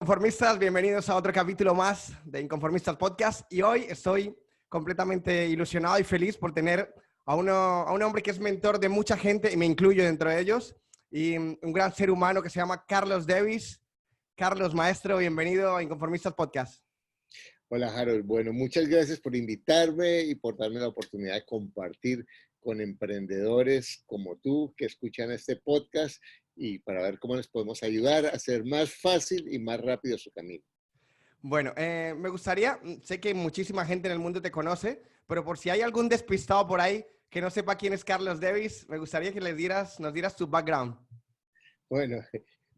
Inconformistas, bienvenidos a otro capítulo más de Inconformistas Podcast. Y hoy estoy completamente ilusionado y feliz por tener a un hombre que es mentor de mucha gente, y me incluyo dentro de ellos, y un gran ser humano que se llama Carlos Davis. Carlos, maestro, bienvenido a Inconformistas Podcast. Hola Harold, bueno, muchas gracias por invitarme y por darme la oportunidad de compartir con emprendedores como tú que escuchan este podcast y para ver cómo les podemos ayudar a hacer más fácil y más rápido su camino. Bueno, me gustaría, sé que muchísima gente en el mundo te conoce, pero por si hay algún despistado por ahí que no sepa quién es Carlos Davis, me gustaría que nos dieras tu background. Bueno,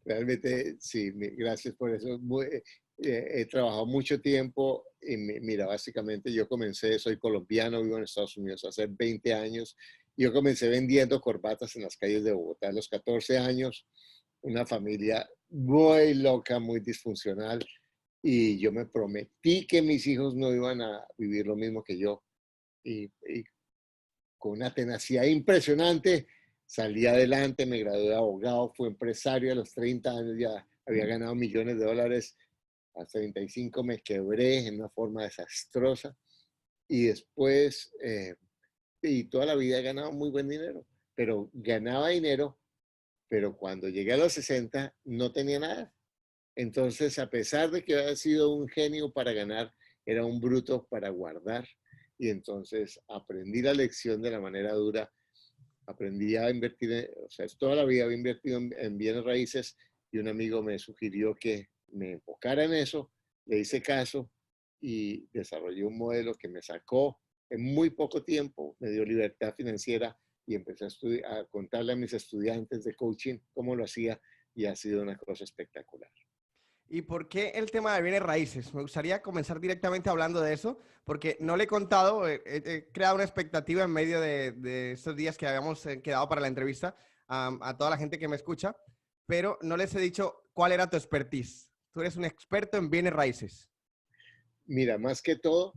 realmente sí, gracias por eso. He trabajado mucho tiempo y mira, básicamente yo comencé, soy colombiano, vivo en Estados Unidos hace 20 años. Yo comencé vendiendo corbatas en las calles de Bogotá a los 14 años, una familia muy loca, muy disfuncional, y yo me prometí que mis hijos no iban a vivir lo mismo que yo. Y con una tenacidad impresionante salí adelante, me gradué de abogado, fui empresario a los 30 años, ya había ganado millones de dólares, a 35 me quebré en una forma desastrosa y después, y toda la vida he ganado muy buen dinero, pero ganaba dinero, pero cuando llegué a los 60 no tenía nada. Entonces, a pesar de que había sido un genio para ganar, era un bruto para guardar. Y entonces aprendí la lección de la manera dura. Aprendí a invertir, o sea, toda la vida había invertido en bienes raíces y un amigo me sugirió que me enfocara en eso. Le hice caso y desarrollé un modelo que me sacó en muy poco tiempo, me dio libertad financiera y empecé a contarle a mis estudiantes de coaching cómo lo hacía y ha sido una cosa espectacular. ¿Y por qué el tema de bienes raíces? Me gustaría comenzar directamente hablando de eso, porque no le he contado, he creado una expectativa en medio de estos días que habíamos quedado para la entrevista a toda la gente que me escucha, pero no les he dicho cuál era tu expertise. Tú eres un experto en bienes raíces. Mira, más que todo,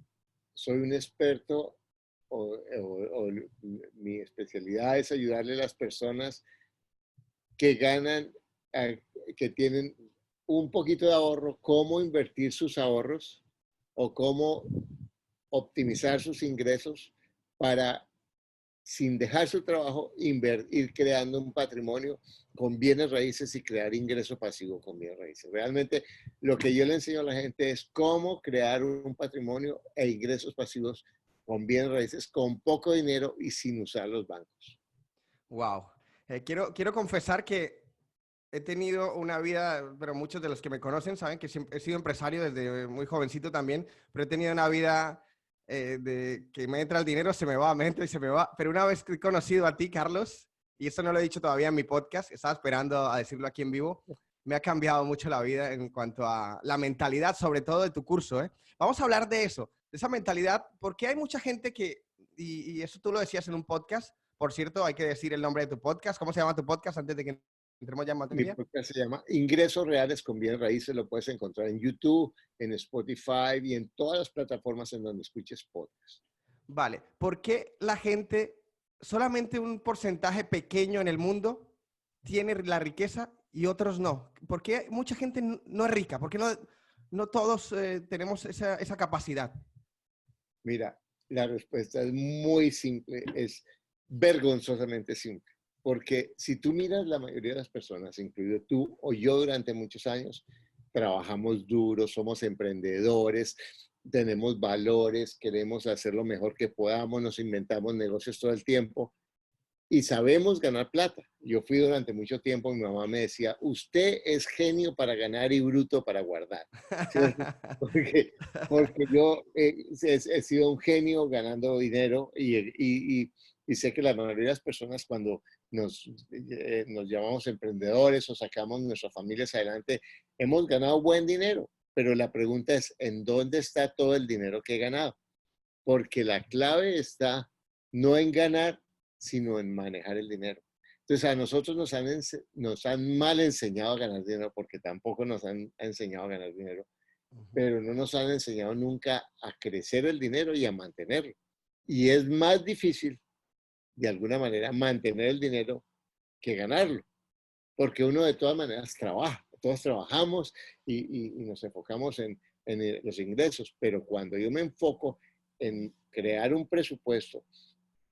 soy un experto o mi especialidad es ayudarle a las personas que ganan, eh, que tienen un poquito de ahorro, cómo invertir sus ahorros o cómo optimizar sus ingresos para, sin dejar su trabajo, ir creando un patrimonio con bienes raíces y crear ingreso pasivo con bienes raíces. Realmente lo que yo le enseño a la gente es cómo crear un patrimonio e ingresos pasivos con bienes raíces, con poco dinero y sin usar los bancos. Wow. Quiero confesar que he tenido una vida, pero muchos de los que me conocen saben que siempre he sido empresario desde muy jovencito también, pero he tenido una vida de que me entra el dinero, se me va, me entra y se me va. Pero una vez que he conocido a ti, Carlos, y esto no lo he dicho todavía en mi podcast, estaba esperando a decirlo aquí en vivo, me ha cambiado mucho la vida en cuanto a la mentalidad, sobre todo de tu curso, ¿eh? Vamos a hablar de eso, de esa mentalidad, porque hay mucha gente que, y eso tú lo decías en un podcast, por cierto, hay que decir el nombre de tu podcast. ¿Cómo se llama tu podcast antes de que entremos ya en Mi materia? podcast se llama Ingresos Reales con Bienes Raíces. Lo puedes encontrar en YouTube, en Spotify y en todas las plataformas en donde escuches podcast. Vale. ¿Por qué la gente, solamente un porcentaje pequeño en el mundo, tiene la riqueza y otros no? ¿Por qué mucha gente no es rica? ¿Por qué no todos tenemos esa capacidad? Mira, la respuesta es muy simple, es vergonzosamente simple. Porque si tú miras la mayoría de las personas, incluido tú o yo durante muchos años, trabajamos duro, somos emprendedores, tenemos valores, queremos hacer lo mejor que podamos, nos inventamos negocios todo el tiempo y sabemos ganar plata. Yo fui durante mucho tiempo, mi mamá me decía, usted es genio para ganar y bruto para guardar. ¿Cierto? Porque yo he sido un genio ganando dinero y sé que la mayoría de las personas cuando nos llamamos emprendedores o sacamos nuestras familias adelante, hemos ganado buen dinero. Pero la pregunta es, ¿en dónde está todo el dinero que he ganado? Porque la clave está no en ganar, sino en manejar el dinero. Entonces a nosotros nos han mal enseñado a ganar dinero porque tampoco nos han enseñado a ganar dinero, pero no nos han enseñado nunca a crecer el dinero y a mantenerlo. Y es más difícil, de alguna manera, mantener el dinero que ganarlo, porque uno de todas maneras trabaja. todos trabajamos y nos enfocamos en los ingresos, pero cuando yo me enfoco en crear un presupuesto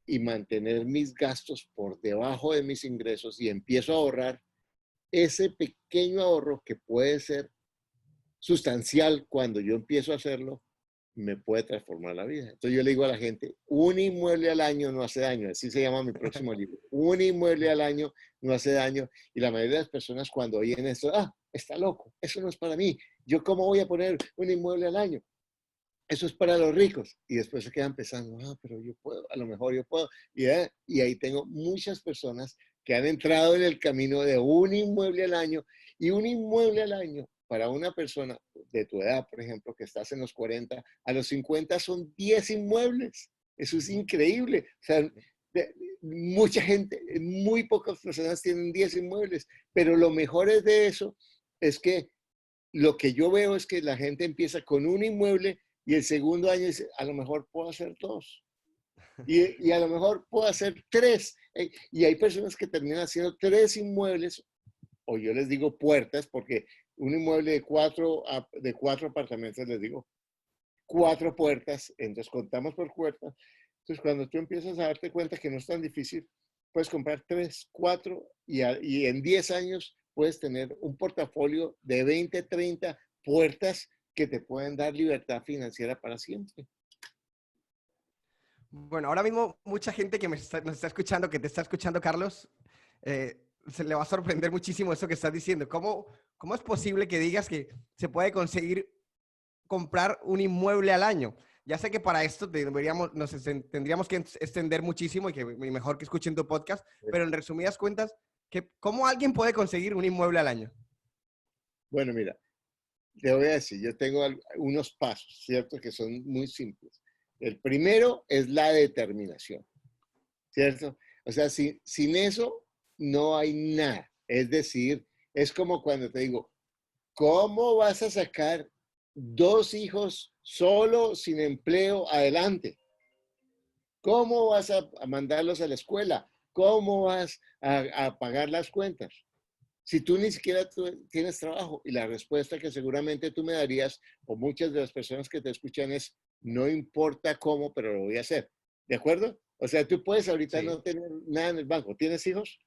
y mantener mis gastos por debajo de mis ingresos y empiezo a ahorrar, ese pequeño ahorro que puede ser sustancial cuando yo empiezo a hacerlo, me puede transformar la vida. Entonces yo le digo a la gente, un inmueble al año no hace daño, así se llama mi próximo libro, un inmueble al año no hace daño, y la mayoría de las personas cuando oyen esto, está loco, eso no es para mí, yo cómo voy a poner un inmueble al año, eso es para los ricos, y después se quedan pensando, pero yo puedo, a lo mejor yo puedo, y ahí tengo muchas personas que han entrado en el camino de un inmueble al año, y un inmueble al año para una persona de tu edad, por ejemplo, que estás en los 40, a los 50 son 10 inmuebles. Eso es increíble. O sea, mucha gente, muy pocas personas tienen 10 inmuebles, pero lo mejor es de eso es que lo que yo veo es que la gente empieza con un inmueble y el segundo año dice, a lo mejor puedo hacer dos. Y a lo mejor puedo hacer tres. Y hay personas que terminan haciendo tres inmuebles, o yo les digo puertas, porque un inmueble de cuatro apartamentos, les digo, cuatro puertas, entonces contamos por puertas. Entonces, cuando tú empiezas a darte cuenta que no es tan difícil, puedes comprar tres, cuatro, y en 10 años puedes tener un portafolio de 20, 30 puertas que te pueden dar libertad financiera para siempre. Bueno, ahora mismo mucha gente que nos está escuchando, que te está escuchando, Carlos, se le va a sorprender muchísimo eso que estás diciendo. ¿Cómo es posible que digas que se puede conseguir comprar un inmueble al año? Ya sé que para esto tendríamos que extender muchísimo y mejor que escuchen tu podcast, pero en resumidas cuentas, ¿cómo alguien puede conseguir un inmueble al año? Bueno, mira, te voy a decir, yo tengo unos pasos, ¿cierto? Que son muy simples. El primero es la determinación, ¿cierto? O sea, sin eso no hay nada. Es decir, es como cuando te digo, ¿cómo vas a sacar 2 hijos solo, sin empleo, adelante? ¿Cómo vas a mandarlos a la escuela? ¿Cómo vas a pagar las cuentas? Si tú ni siquiera tienes trabajo. Y la respuesta que seguramente tú me darías, o muchas de las personas que te escuchan, es, no importa cómo, pero lo voy a hacer. ¿De acuerdo? O sea, tú puedes ahorita no tener nada en el banco. ¿Tienes hijos?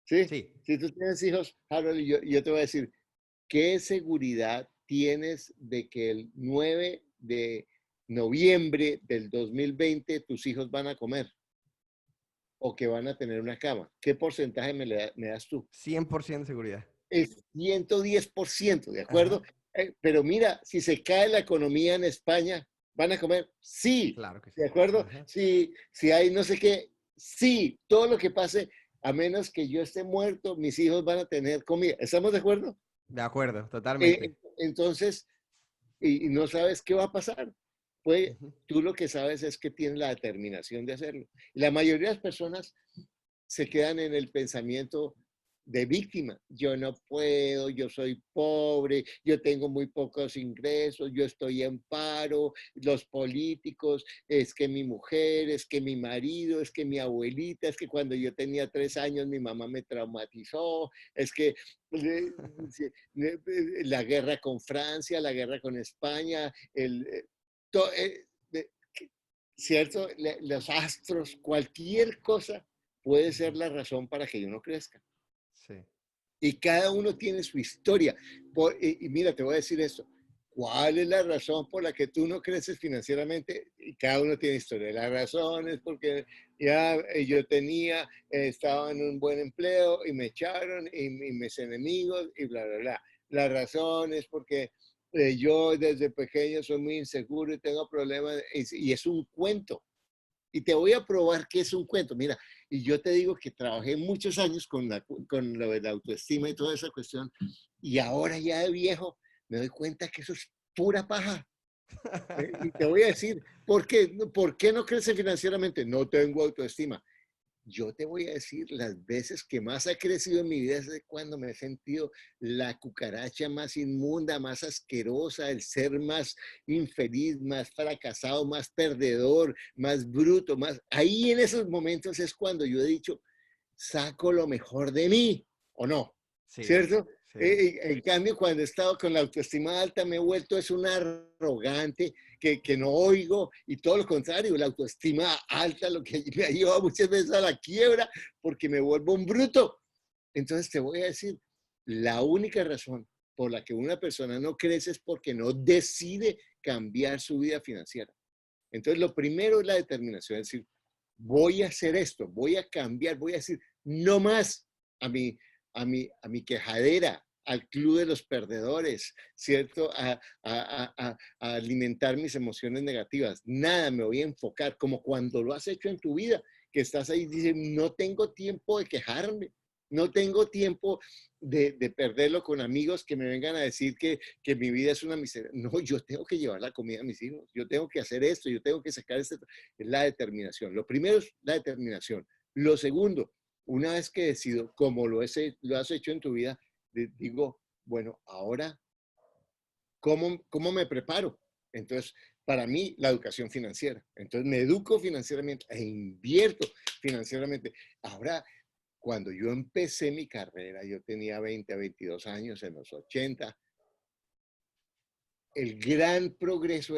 ¿Sí? Sí. Si tú tienes hijos, Harold, yo te voy a decir, ¿qué seguridad tienes de que el 9 de noviembre del 2020 tus hijos van a comer o que van a tener una cama? ¿Qué porcentaje me das tú? 100% seguridad. Es 110%, ¿de Ajá. acuerdo? Pero mira, si se cae la economía en España, ¿van a comer? Sí, Claro que sí. ¿de acuerdo? Ajá. Si hay no sé qué, sí, todo lo que pase, a menos que yo esté muerto, mis hijos van a tener comida. ¿Estamos de acuerdo? De acuerdo, totalmente. Entonces, y no sabes qué va a pasar. Pues Ujú. tú lo que sabes es que tienes la determinación de hacerlo. Y la mayoría de las personas se quedan en el pensamiento de víctima. Yo no puedo, yo soy pobre, yo tengo muy pocos ingresos, yo estoy en paro, los políticos, es que mi mujer, es que mi marido, es que mi abuelita, es que cuando yo tenía 3 años mi mamá me traumatizó, es que la guerra con Francia, la guerra con España, ¿cierto? Los astros, cualquier cosa puede ser la razón para que yo no crezca. Sí. Y cada uno tiene su historia. Y mira, te voy a decir esto. ¿Cuál es la razón por la que tú no creces financieramente? Y cada uno tiene historia. La razón es porque ya yo estaba en un buen empleo y me echaron y mis enemigos y bla, bla, bla. La razón es porque yo desde pequeño soy muy inseguro y tengo problemas y es un cuento. Y te voy a probar que es un cuento. Mira, y yo te digo que trabajé muchos años con lo de la autoestima y toda esa cuestión, y ahora ya de viejo me doy cuenta que eso es pura paja. Y te voy a decir, ¿por qué no crece financieramente? No tengo autoestima. Yo te voy a decir las veces que más ha crecido en mi vida es de cuando me he sentido la cucaracha más inmunda, más asquerosa, el ser más infeliz, más fracasado, más perdedor, más bruto, más... Ahí en esos momentos es cuando yo he dicho, saco lo mejor de mí, ¿o no? Sí, ¿Cierto? Sí. En cambio, cuando he estado con la autoestima alta, me he vuelto es un arrogante que no oigo y todo lo contrario, la autoestima alta lo que me ha llevado muchas veces a la quiebra porque me vuelvo un bruto. Entonces te voy a decir, la única razón por la que una persona no crece es porque no decide cambiar su vida financiera. Entonces lo primero es la determinación, es decir, voy a hacer esto, voy a cambiar, voy a decir no más a mi quejadera, al club de los perdedores, ¿cierto? A alimentar mis emociones negativas. Nada, me voy a enfocar, como cuando lo has hecho en tu vida, que estás ahí y dices, no tengo tiempo de quejarme, no tengo tiempo de perderlo con amigos que me vengan a decir que mi vida es una miseria. No, yo tengo que llevar la comida a mis hijos, yo tengo que hacer esto, yo tengo que sacar esto. Es la determinación. Lo primero es la determinación. Lo segundo, una vez que decido, como lo has hecho en tu vida, digo, bueno, ahora, ¿cómo me preparo? Entonces, para mí, la educación financiera. Entonces, me educo financieramente e invierto financieramente. Ahora, cuando yo empecé mi carrera, yo tenía 20 a 22 años en los 80, el gran progreso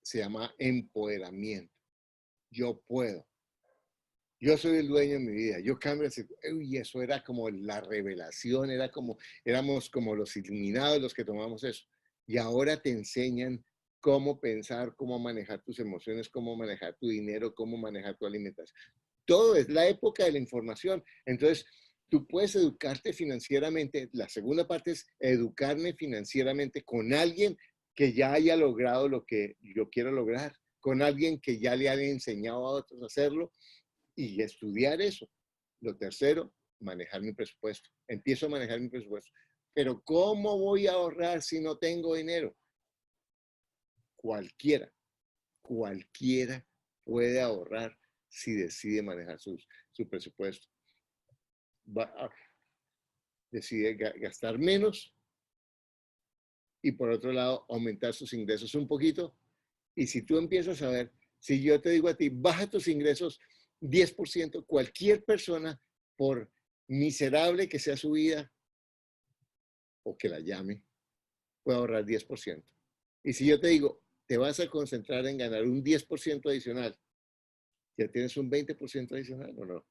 se llama empoderamiento. Yo puedo. Yo soy el dueño de mi vida, yo cambio, y eso era como la revelación, éramos como los iluminados los que tomamos eso. Y ahora te enseñan cómo pensar, cómo manejar tus emociones, cómo manejar tu dinero, cómo manejar tu alimentación. Todo es la época de la información. Entonces, tú puedes educarte financieramente. La segunda parte es educarme financieramente con alguien que ya haya logrado lo que yo quiero lograr, con alguien que ya le haya enseñado a otros a hacerlo y estudiar eso. Lo tercero, manejar mi presupuesto. Empiezo a manejar mi presupuesto. Pero ¿cómo voy a ahorrar si no tengo dinero? Cualquiera puede ahorrar si decide manejar su presupuesto. Decide gastar menos y por otro lado aumentar sus ingresos un poquito. Y si tú empiezas a ver, si yo te digo a ti, baja tus ingresos 10%, cualquier persona, por miserable que sea su vida o que la llame, puede ahorrar 10%. Y si yo te digo, te vas a concentrar en ganar un 10% adicional, ya tienes un 20% adicional o no.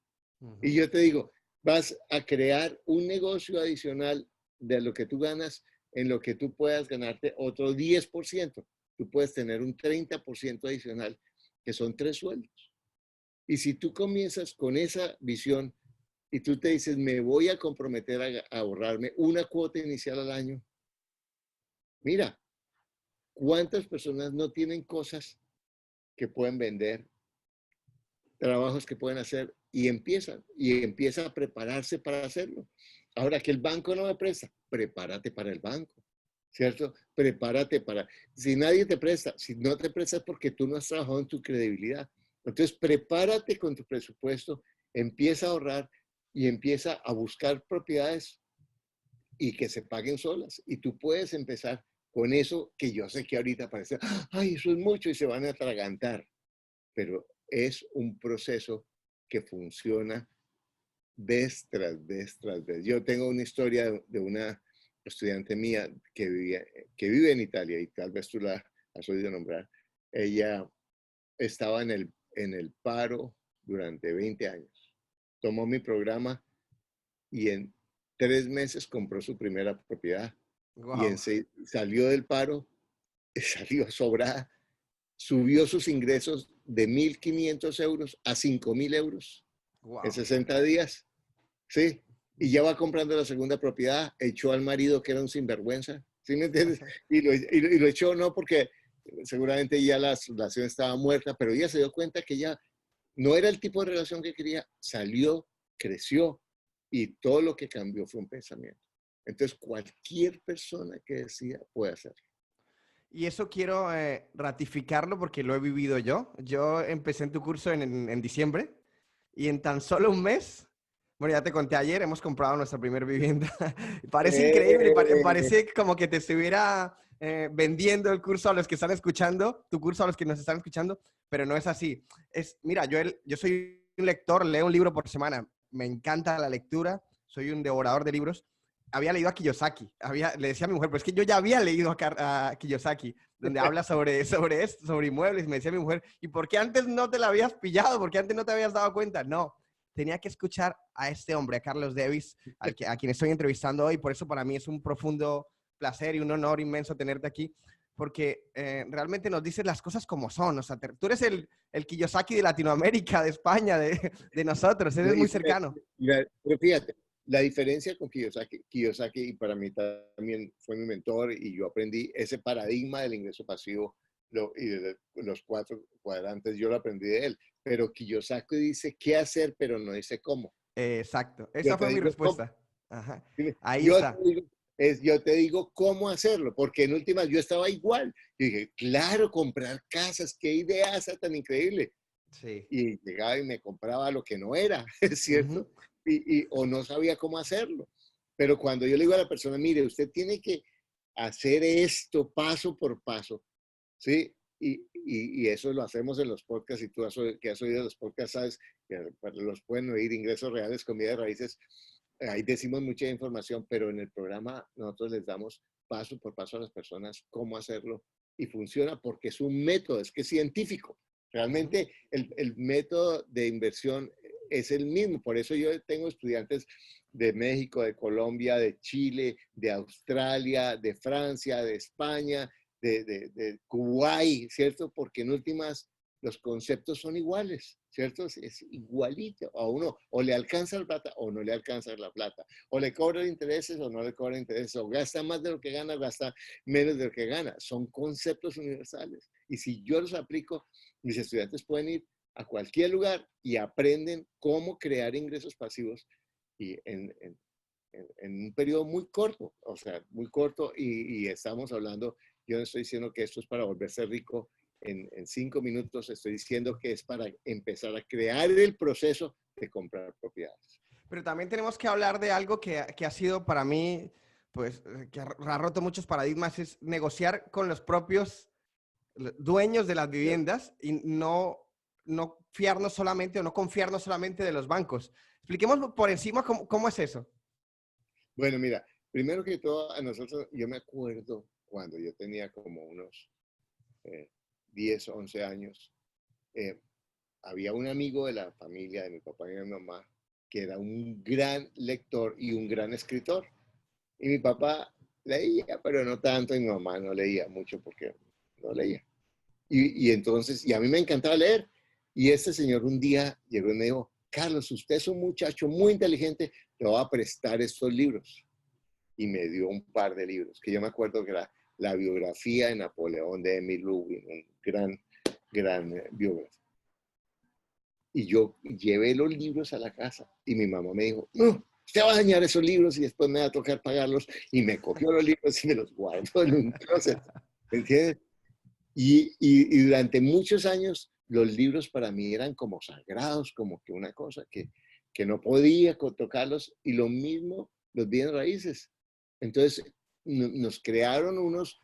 Y yo te digo, vas a crear un negocio adicional de lo que tú ganas en lo que tú puedas ganarte otro 10%. Tú puedes tener un 30% adicional, que son 3 sueldos. Y si tú comienzas con esa visión y tú te dices, me voy a comprometer a ahorrarme una cuota inicial al año, mira, ¿cuántas personas no tienen cosas que pueden vender, trabajos que pueden hacer y empieza a prepararse para hacerlo? Ahora que el banco no me presta, prepárate para el banco, ¿cierto? Prepárate para, si nadie te presta, si no te presta es porque tú no has trabajado en tu credibilidad. Entonces, prepárate con tu presupuesto, empieza a ahorrar y empieza a buscar propiedades y que se paguen solas. Y tú puedes empezar con eso que yo sé que ahorita parece, ay, eso es mucho y se van a atragantar. Pero es un proceso que funciona vez tras vez tras vez. Yo tengo una historia de una estudiante mía que vive en Italia y tal vez tú la has oído nombrar. Ella estaba en el paro durante 20 años. Tomó mi programa y en 3 meses compró su primera propiedad. Y Wow. salió del paro, salió sobrada, subió sus ingresos de 1.500 euros a 5.000 euros en Wow. 60 días. Sí, y ya va comprando la segunda propiedad, echó al marido que era un sinvergüenza, ¿sí me entiendes? Y lo echó no porque seguramente ya la relación estaba muerta, pero ella se dio cuenta que ya no era el tipo de relación que quería, salió, creció y todo lo que cambió fue un pensamiento. Entonces, cualquier persona que decida puede hacerlo. Y eso quiero ratificarlo porque lo he vivido yo. Yo empecé en tu curso en diciembre y en tan solo un mes, bueno, ya te conté ayer, hemos comprado nuestra primera vivienda. Parece increíble, Eh, parece como que te estuviera vendiendo el curso a los que están escuchando, tu curso a los que nos están escuchando, pero no es así. Mira, yo soy un lector, leo un libro por semana, me encanta la lectura, soy un devorador de libros, había leído a Kiyosaki. Le decía a mi mujer, pero es que yo ya había leído a Kiyosaki, donde habla sobre inmuebles. Y me decía mi mujer, ¿y por qué antes no te la habías pillado? ¿Por qué antes no te habías dado cuenta? No, tenía que escuchar a este hombre, a Carlos Davis, a quien estoy entrevistando hoy. Por eso para mí es un profundo placer y un honor inmenso tenerte aquí, porque realmente nos dices las cosas como son. O sea, tú eres el Kiyosaki de Latinoamérica, de España, de nosotros. Eres muy cercano. Pero fíjate, la diferencia con Kiyosaki, y para mí también fue mi mentor, y yo aprendí ese paradigma del ingreso pasivo y de los 4 cuadrantes, yo lo aprendí de él. Pero Kiyosaki dice qué hacer, pero no dice cómo. Exacto. Yo Esa te fue mi digo cómo. respuesta. Ajá. Dime, Ahí Yo te está. digo, yo te digo cómo hacerlo, porque en últimas yo estaba igual. Yo dije, claro, comprar casas, qué idea esa tan increíble. Sí. Y llegaba y me compraba lo que no era, ¿es Ujú. cierto? O no sabía cómo hacerlo. Pero cuando yo le digo a la persona, mire, usted tiene que hacer esto paso por paso, ¿sí? Y eso lo hacemos en los podcasts, y tú que has oído los podcasts, sabes que los pueden oír, Ingresos Reales con Vida de Raíces. Ahí decimos mucha información, pero en el programa nosotros les damos paso por paso a las personas cómo hacerlo, y funciona porque es un método, es que es científico. Ujú. Realmente el método de inversión es el mismo. Por eso yo tengo estudiantes de México, de Colombia, de Chile, de Australia, de Francia, de España, de Kuwait, ¿cierto? Porque en últimas los conceptos son iguales, ¿cierto? Es igualito. A uno o le alcanza la plata o no le alcanza la plata. O le cobra intereses o no le cobra intereses. O gasta más de lo que gana o gasta menos de lo que gana. Son conceptos universales. Y si yo los aplico, mis estudiantes pueden ir a cualquier lugar y aprenden cómo crear ingresos pasivos, y en un periodo muy corto, o sea, muy corto, y estamos hablando, yo no estoy diciendo que esto es para volverse rico en 5 minutos, estoy diciendo que es para empezar a crear el proceso de comprar propiedades. Pero también tenemos que hablar de algo que ha sido para mí, pues, que ha roto muchos paradigmas, es negociar con los propios dueños de las viviendas y no fiarnos solamente o no confiarnos solamente de los bancos. Expliquemos por encima cómo es eso. Bueno, mira, primero que todo, a nosotros, yo me acuerdo cuando yo tenía como unos eh, 10, 11 años, eh, había un amigo de la familia de mi papá y mi mamá que era un gran lector y un gran escritor. Y mi papá leía, pero no tanto, y mi mamá no leía mucho porque no leía. Y entonces, y a mí me encantaba leer. Y este señor un día llegó y me dijo, Carlos, usted es un muchacho muy inteligente, le voy a prestar estos libros. Y me dio un par de libros, que yo me acuerdo que era la biografía de Napoleón de Emil Lubin, un gran biógrafo. Y yo llevé los libros a la casa y mi mamá me dijo, no, usted va a dañar esos libros y después me va a tocar pagarlos. Y me cogió los libros y me los guardó en un closet. ¿Me entiendes? Y durante muchos años los libros para mí eran como sagrados, como que una cosa que no podía tocarlos. Y lo mismo los bienes raíces. Entonces nos crearon unos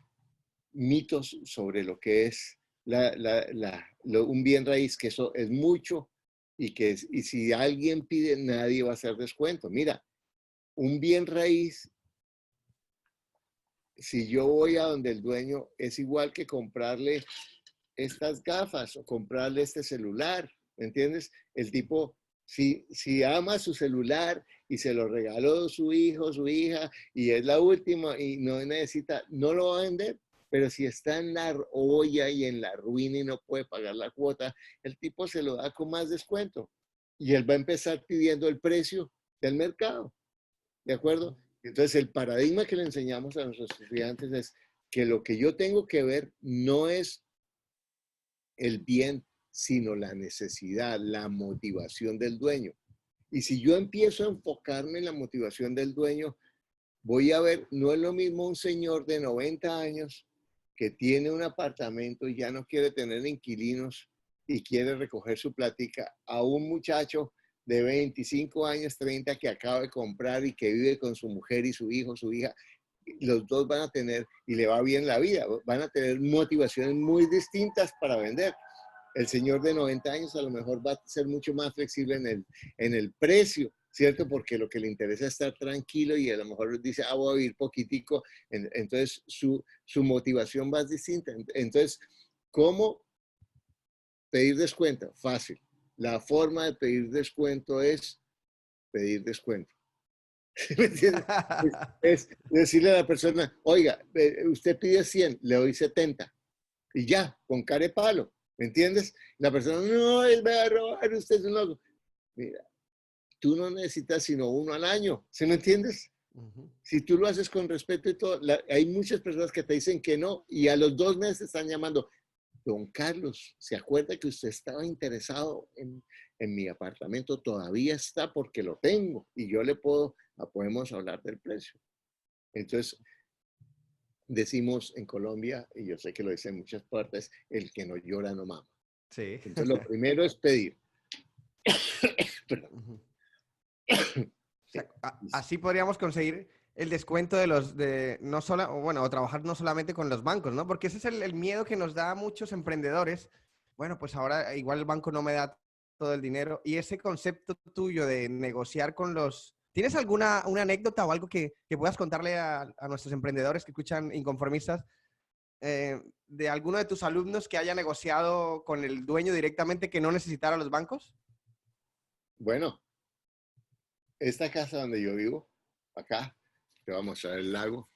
mitos sobre lo que es un bien raíz, que eso es mucho, y si alguien pide, nadie va a hacer descuento. Mira, un bien raíz, si yo voy a donde el dueño, es igual que comprarle estas gafas o comprarle este celular, ¿me entiendes? El tipo, si ama su celular y se lo regaló su hijo, su hija, y es la última y no necesita, no lo va a vender. Pero si está en la olla y en la ruina y no puede pagar la cuota, el tipo se lo da con más descuento. Y él va a empezar pidiendo el precio del mercado. ¿De acuerdo? Entonces, el paradigma que le enseñamos a nuestros estudiantes es que lo que yo tengo que ver no es el bien, sino la necesidad, la motivación del dueño. Y si yo empiezo a enfocarme en la motivación del dueño, voy a ver, no es lo mismo un señor de 90 años que tiene un apartamento y ya no quiere tener inquilinos y quiere recoger su plática, a un muchacho de 25 años, 30, que acaba de comprar y que vive con su mujer y su hijo, su hija. Los dos van a tener, y le va bien la vida, van a tener motivaciones muy distintas para vender. El señor de 90 años a lo mejor va a ser mucho más flexible en el precio, ¿cierto? Porque lo que le interesa es estar tranquilo y a lo mejor dice, voy a vivir poquitico, entonces su motivación va distinta. Entonces, ¿cómo pedir descuento? Fácil. La forma de pedir descuento es pedir descuento. ¿Me entiendes? Es decirle a la persona, oiga, usted pide 100, le doy 70. Y ya, con cara de palo. ¿Me entiendes? La persona, no, él me va a robar, usted es un loco. Mira, tú no necesitas sino uno al año. ¿Sí me entiendes? Si tú lo haces con respeto y todo, hay muchas personas que te dicen que no y a los 2 meses están llamando. Don Carlos, ¿se acuerda que usted estaba interesado en mi apartamento? Todavía está porque lo tengo y yo le podemos hablar del precio. Entonces, decimos en Colombia, y yo sé que lo dicen en muchas partes, el que no llora no mama. Sí. Entonces, lo primero es pedir. Ujú. O sea, así podríamos conseguir el descuento de no solo, o trabajar no solamente con los bancos, ¿no? Porque ese es el miedo que nos da a muchos emprendedores. Bueno, pues ahora igual el banco no me da todo el dinero. Y ese concepto tuyo de negociar con ¿Tienes una anécdota o algo que puedas contarle a nuestros emprendedores que escuchan Inconformistas de alguno de tus alumnos que haya negociado con el dueño directamente que no necesitara los bancos? Bueno, esta casa donde yo vivo, acá, te voy a mostrar el lago,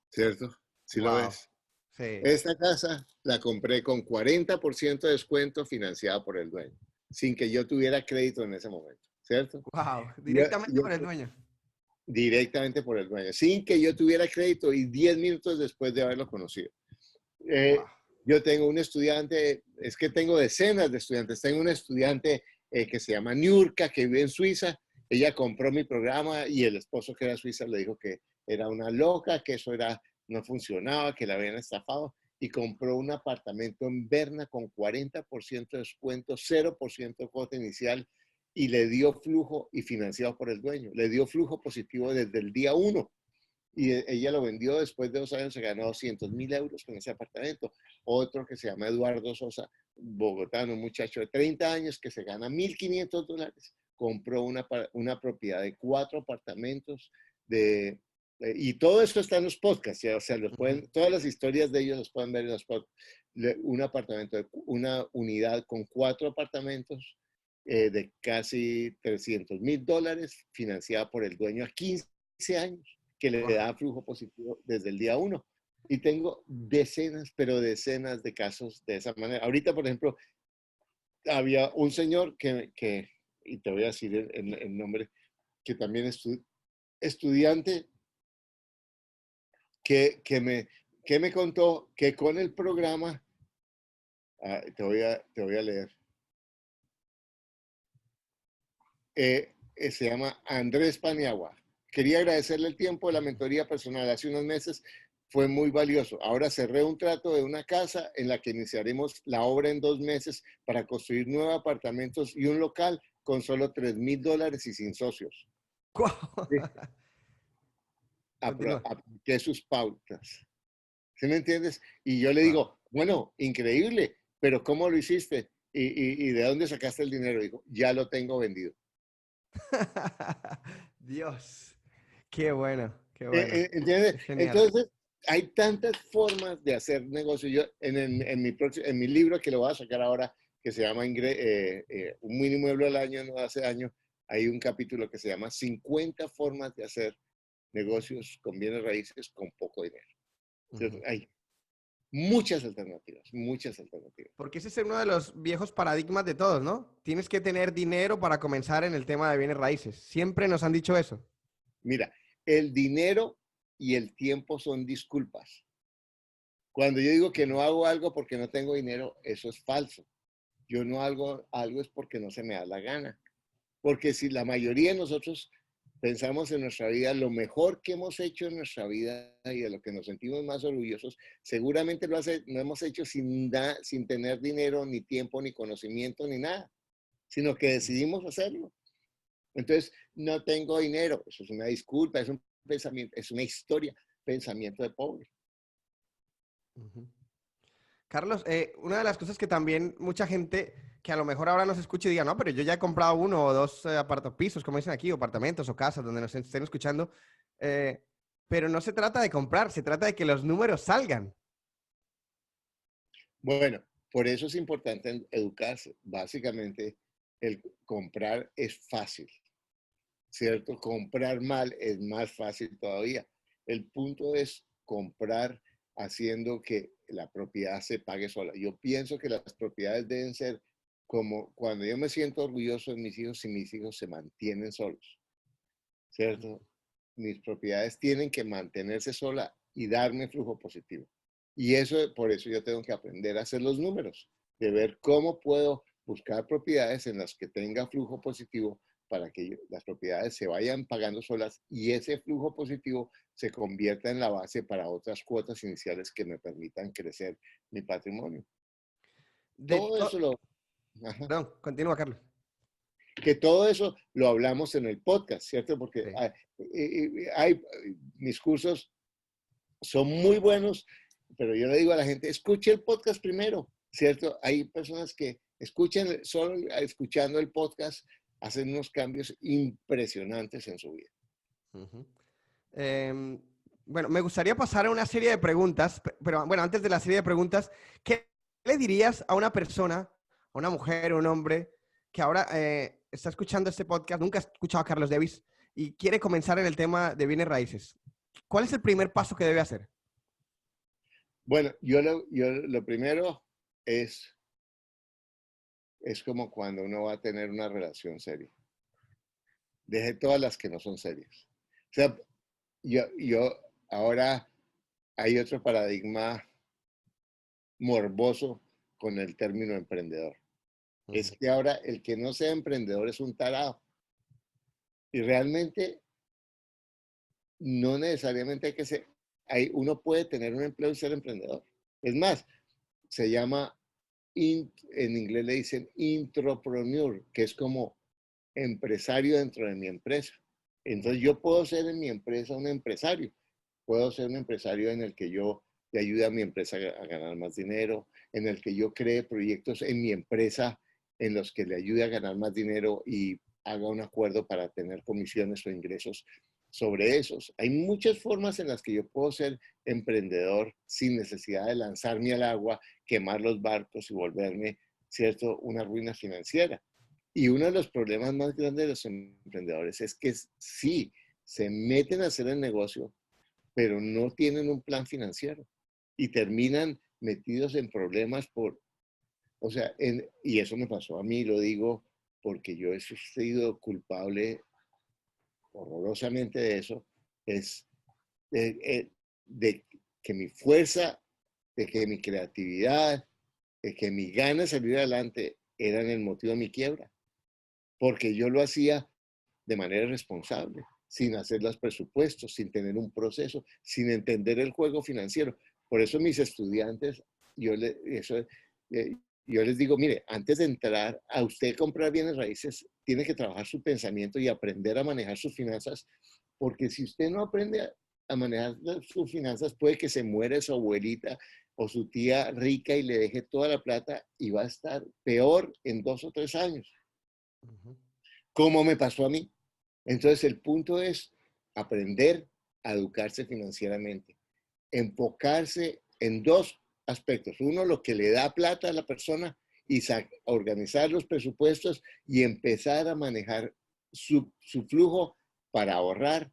¿cierto? ¿Sí lo Wow. ves? Sí. Esta casa la compré con 40% de descuento financiada por el dueño, sin que yo tuviera crédito en ese momento, ¿cierto? Wow. Yo, Directamente yo- por el dueño. directamente por el dueño, sin que yo tuviera crédito y 10 minutos después de haberlo conocido. Eh, Wow. yo tengo un estudiante, es que tengo decenas de estudiantes, tengo una estudiante que se llama Niurka, que vive en Suiza. Ella compró mi programa y el esposo que era suiza le dijo que era una loca, que eso no funcionaba, que la habían estafado y compró un apartamento en Berna con 40% de descuento, 0% de cuota inicial y le dio flujo y financiado por el dueño. Le dio flujo positivo desde el día 1 y ella lo vendió después de 2 años, se ganó 200.000 euros con ese apartamento. Otro que se llama Eduardo Sosa, bogotano, un muchacho de 30 años que se gana $1.500, compró una propiedad de 4 apartamentos y todo esto está en los podcasts, ¿ya? O sea, todas las historias de ellos los pueden ver en los podcasts. Un apartamento, una unidad con 4 apartamentos de casi $300.000, financiada por el dueño a 15 años que le Wow. da flujo positivo desde el día 1. Y tengo decenas, pero decenas de casos de esa manera. Ahorita, por ejemplo, había un señor y te voy a decir el nombre, que también es estudiante, que me contó que con el programa, te voy a leer, se llama Andrés Paniagua. Quería agradecerle el tiempo de la mentoría personal. Hace unos meses fue muy valioso. Ahora cerré un trato de una casa en la que iniciaremos la obra en 2 meses para construir 9 apartamentos y un local con solo $3.000 y sin socios. Wow. ¿Sí? Continúa. Apliqué sus pautas. ¿Sí me entiendes? Y yo le Wow. digo, bueno, increíble, pero ¿cómo lo hiciste? ¿Y de dónde sacaste el dinero? Dijo, ya lo tengo vendido. Dios. Qué bueno. Qué bueno. ¿Entiendes? Es genial. Entonces, hay tantas formas de hacer negocio. Yo, en mi libro, que lo voy a sacar ahora, que se llama Un mínimo euro al año, no hace año, hay un capítulo que se llama 50 formas de hacer negocios con bienes raíces con poco dinero. ¿Cierto? Ujú. Hay muchas alternativas, muchas alternativas. Porque ese es uno de los viejos paradigmas de todos, ¿no? Tienes que tener dinero para comenzar en el tema de bienes raíces. Siempre nos han dicho eso. Mira, el dinero y el tiempo son disculpas. Cuando yo digo que no hago algo porque no tengo dinero, eso es falso. Yo no hago algo es porque no se me da la gana. Porque si la mayoría de nosotros pensamos en nuestra vida, lo mejor que hemos hecho en nuestra vida y de lo que nos sentimos más orgullosos, seguramente lo hemos hecho sin tener dinero, ni tiempo, ni conocimiento, ni nada, sino que decidimos hacerlo. Entonces, no tengo dinero. Eso es una disculpa, es un pensamiento, es una historia, pensamiento de pobre. Ujú. Carlos, una de las cosas que también mucha gente que a lo mejor ahora nos escuche y diga, no, pero yo ya he comprado uno o dos pisos, como dicen aquí, o apartamentos o casas donde nos estén escuchando, eh, pero no se trata de comprar, se trata de que los números salgan. Bueno, por eso es importante educarse. Básicamente, el comprar es fácil, ¿cierto? Comprar mal es más fácil todavía. El punto es comprar haciendo que la propiedad se pague sola. Yo pienso que las propiedades deben ser como cuando yo me siento orgulloso de mis hijos y mis hijos se mantienen solos, ¿cierto? Mis propiedades tienen que mantenerse sola y darme flujo positivo. Y eso, por eso yo tengo que aprender a hacer los números, de ver cómo puedo buscar propiedades en las que tenga flujo positivo para que las propiedades se vayan pagando solas y ese flujo positivo se convierta en la base para otras cuotas iniciales que me permitan crecer mi patrimonio. De Todo to- eso lo, ajá, Perdón, continúa, Carlos. que todo eso lo hablamos en el podcast, ¿cierto? Porque Sí. mis cursos son muy buenos, pero yo le digo a la gente, escuche el podcast primero, ¿cierto? Hay personas que escuchan, solo escuchando el podcast, hacen unos cambios impresionantes en su vida. Ujú. Em, bueno, me gustaría pasar a una serie de preguntas, pero bueno, antes de la serie de preguntas, ¿qué le dirías a una persona, a una mujer o un hombre que ahora está escuchando este podcast, nunca ha escuchado a Carlos Davis y quiere comenzar en el tema de bienes raíces? ¿Cuál es el primer paso que debe hacer? Bueno, yo lo primero es como cuando uno va a tener una relación seria. Deje todas las que no son serias. O sea, yo ahora hay otro paradigma morboso con el término emprendedor. Es Ujú. que ahora el que no sea emprendedor es un tarado. Y realmente no necesariamente hay que ser, uno puede tener un empleo y ser emprendedor. Es más, se llama, en inglés le dicen intrapreneur, que es como empresario dentro de mi empresa. Entonces yo puedo ser en mi empresa un empresario. Puedo ser un empresario en el que yo le ayude a mi empresa a ganar más dinero, en el que yo cree proyectos en mi empresa en los que le ayude a ganar más dinero y haga un acuerdo para tener comisiones o ingresos sobre esos. Hay muchas formas en las que yo puedo ser emprendedor sin necesidad de lanzarme al agua, quemar los barcos y volverme, ¿cierto?, una ruina financiera. Y uno de los problemas más grandes de los emprendedores es que sí, se meten a hacer el negocio, pero no tienen un plan financiero y terminan metidos en problemas o sea, y eso me pasó a mí, lo digo porque yo he sido culpable horrorosamente de eso, es de que mi fuerza, de que mi creatividad, de que mi ganas de salir adelante eran el motivo de mi quiebra, porque yo lo hacía de manera responsable, sin hacer los presupuestos, sin tener un proceso, sin entender el juego financiero. Por eso mis estudiantes, eso, yo les digo, mire, antes de entrar a usted comprar bienes raíces, tiene que trabajar su pensamiento y aprender a manejar sus finanzas, porque si usted no aprende a manejar sus finanzas, puede que se muera su abuelita o su tía rica y le deje toda la plata y va a estar peor en 2 o 3 años, Ujú. como me pasó a mí. Entonces, el punto es aprender a educarse financieramente, enfocarse en dos aspectos. Uno, lo que le da plata a la persona y organizar los presupuestos y empezar a manejar su flujo para ahorrar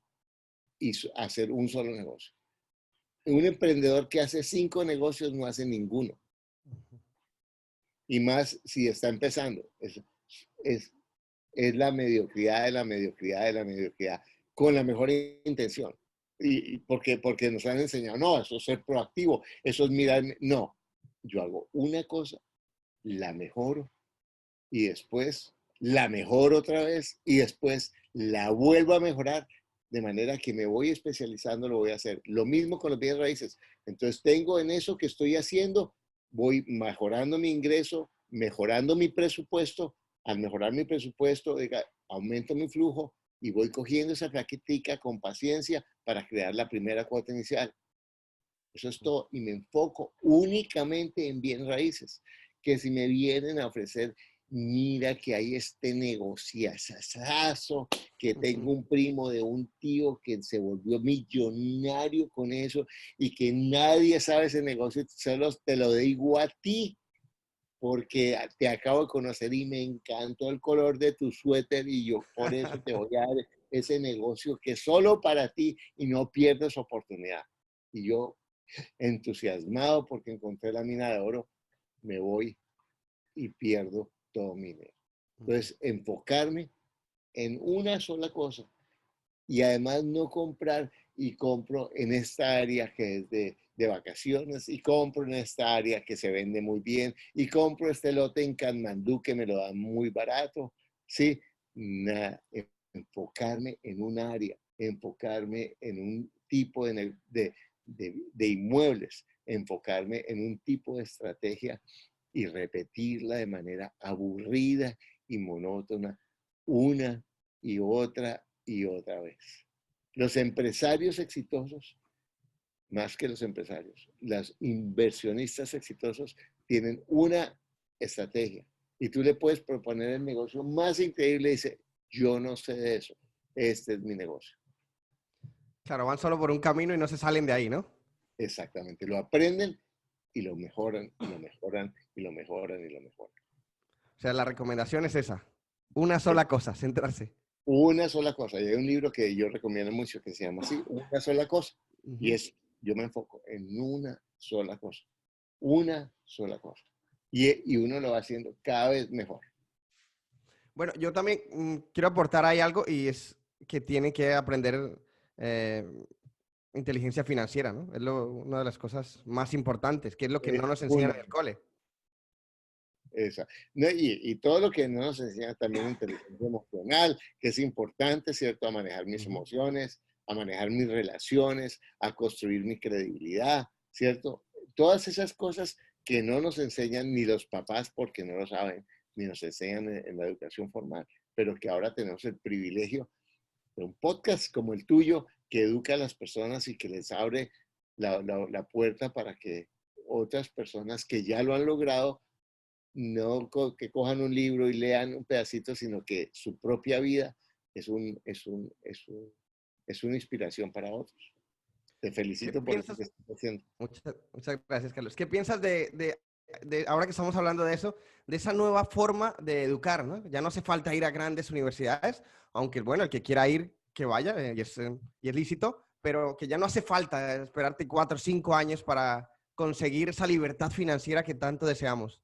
y hacer un solo negocio. Un emprendedor que hace 5 negocios no hace ninguno. Y más si está empezando. Es, es la mediocridad de la mediocridad de la mediocridad, con la mejor intención. Porque nos han enseñado, no, eso es ser proactivo, eso es mirar, no, yo hago una cosa, la mejoro y después la mejoro otra vez y después la vuelvo a mejorar, de manera que me voy especializando, lo voy a hacer. Lo mismo con los bienes raíces. Entonces tengo en eso que estoy haciendo, voy mejorando mi ingreso, mejorando mi presupuesto. Al mejorar mi presupuesto, diga, aumento mi flujo y voy cogiendo esa plaquitica con paciencia para crear la primera cuota inicial. Eso es todo. Y me enfoco únicamente en bienes raíces. Que si me vienen a ofrecer, mira que hay este negociazazo, que tengo un primo de un tío que se volvió millonario con eso y que nadie sabe ese negocio, solo te lo digo a ti porque te acabo de conocer y me encantó el color de tu suéter y yo por eso te voy a dar ese negocio que es solo para ti y no pierdes oportunidad. Y yo, entusiasmado porque encontré la mina de oro, me voy y pierdo todo mi dinero. Entonces, enfocarme en una sola cosa y además no comprar y compro en esta área que es de vacaciones y compro en esta área que se vende muy bien y compro este lote en Katmandú que me lo dan muy barato, ¿sí? Nada, enfocarme en un área, enfocarme en un tipo de inmuebles, enfocarme en un tipo de estrategia y repetirla de manera aburrida y monótona una y otra vez. Los empresarios exitosos, más que los empresarios, los inversionistas exitosos tienen una estrategia y tú le puedes proponer el negocio más increíble y dice, yo no sé de eso, este es mi negocio. Claro, van solo por un camino y no se salen de ahí, ¿no? Exactamente, lo aprenden y lo mejoran y lo mejoran y lo mejoran y lo mejoran. O sea, la recomendación es esa. Una sola cosa, centrarse. Una sola cosa. Y hay un libro que yo recomiendo mucho que se llama así, Una sola cosa. Y es, yo me enfoco en una sola cosa. Una sola cosa. Y uno lo va haciendo cada vez mejor. Bueno, yo también quiero aportar ahí algo y es que tiene que aprender eh, inteligencia financiera, ¿no? Es una de las cosas más importantes, que es lo que no nos enseñan en el Fundamental. cole. Esa. No, y todo lo que nos enseña también inteligencia emocional, que es importante, ¿cierto? A manejar mis Ujú. emociones, a manejar mis relaciones, a construir mi credibilidad, ¿cierto? Todas esas cosas que no nos enseñan ni los papás porque no lo saben, ni nos enseñan en la educación formal, pero que ahora tenemos el privilegio de un podcast como el tuyo que educa a las personas y que les abre la puerta para que otras personas que ya lo han logrado no que cojan un libro y lean un pedacito, sino que su propia vida es una inspiración para otros. Te ¿Qué felicito por eso que piensas? estás haciendo. Muchas gracias, Carlos. ¿Qué piensas ahora que estamos hablando de eso, de esa nueva forma de educar, ¿no? Ya no hace falta ir a grandes universidades, aunque, bueno, el que quiera ir, que vaya, y es lícito, pero que ya no hace falta esperarte 4 o 5 años para conseguir esa libertad financiera que tanto deseamos.